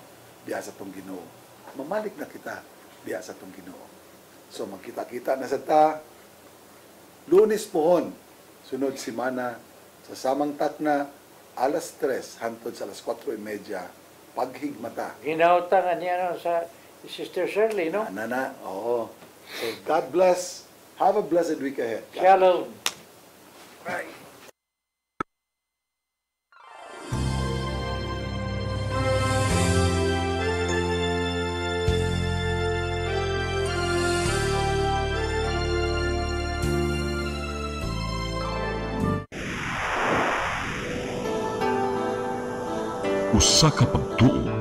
diha sa tong Ginoo. Mamalik na kita diha sa tong Ginoo. So magkita-kita na sa ta Lunes pohon, sunod simana sa samang takna alas 3 hangtod sa alas 4:30 paghigmata. Ginautangan niya sa Sister Shirley, no? Oo. So God bless. Have a blessed week ahead. Shalom. Bye. Usa ka pagtuo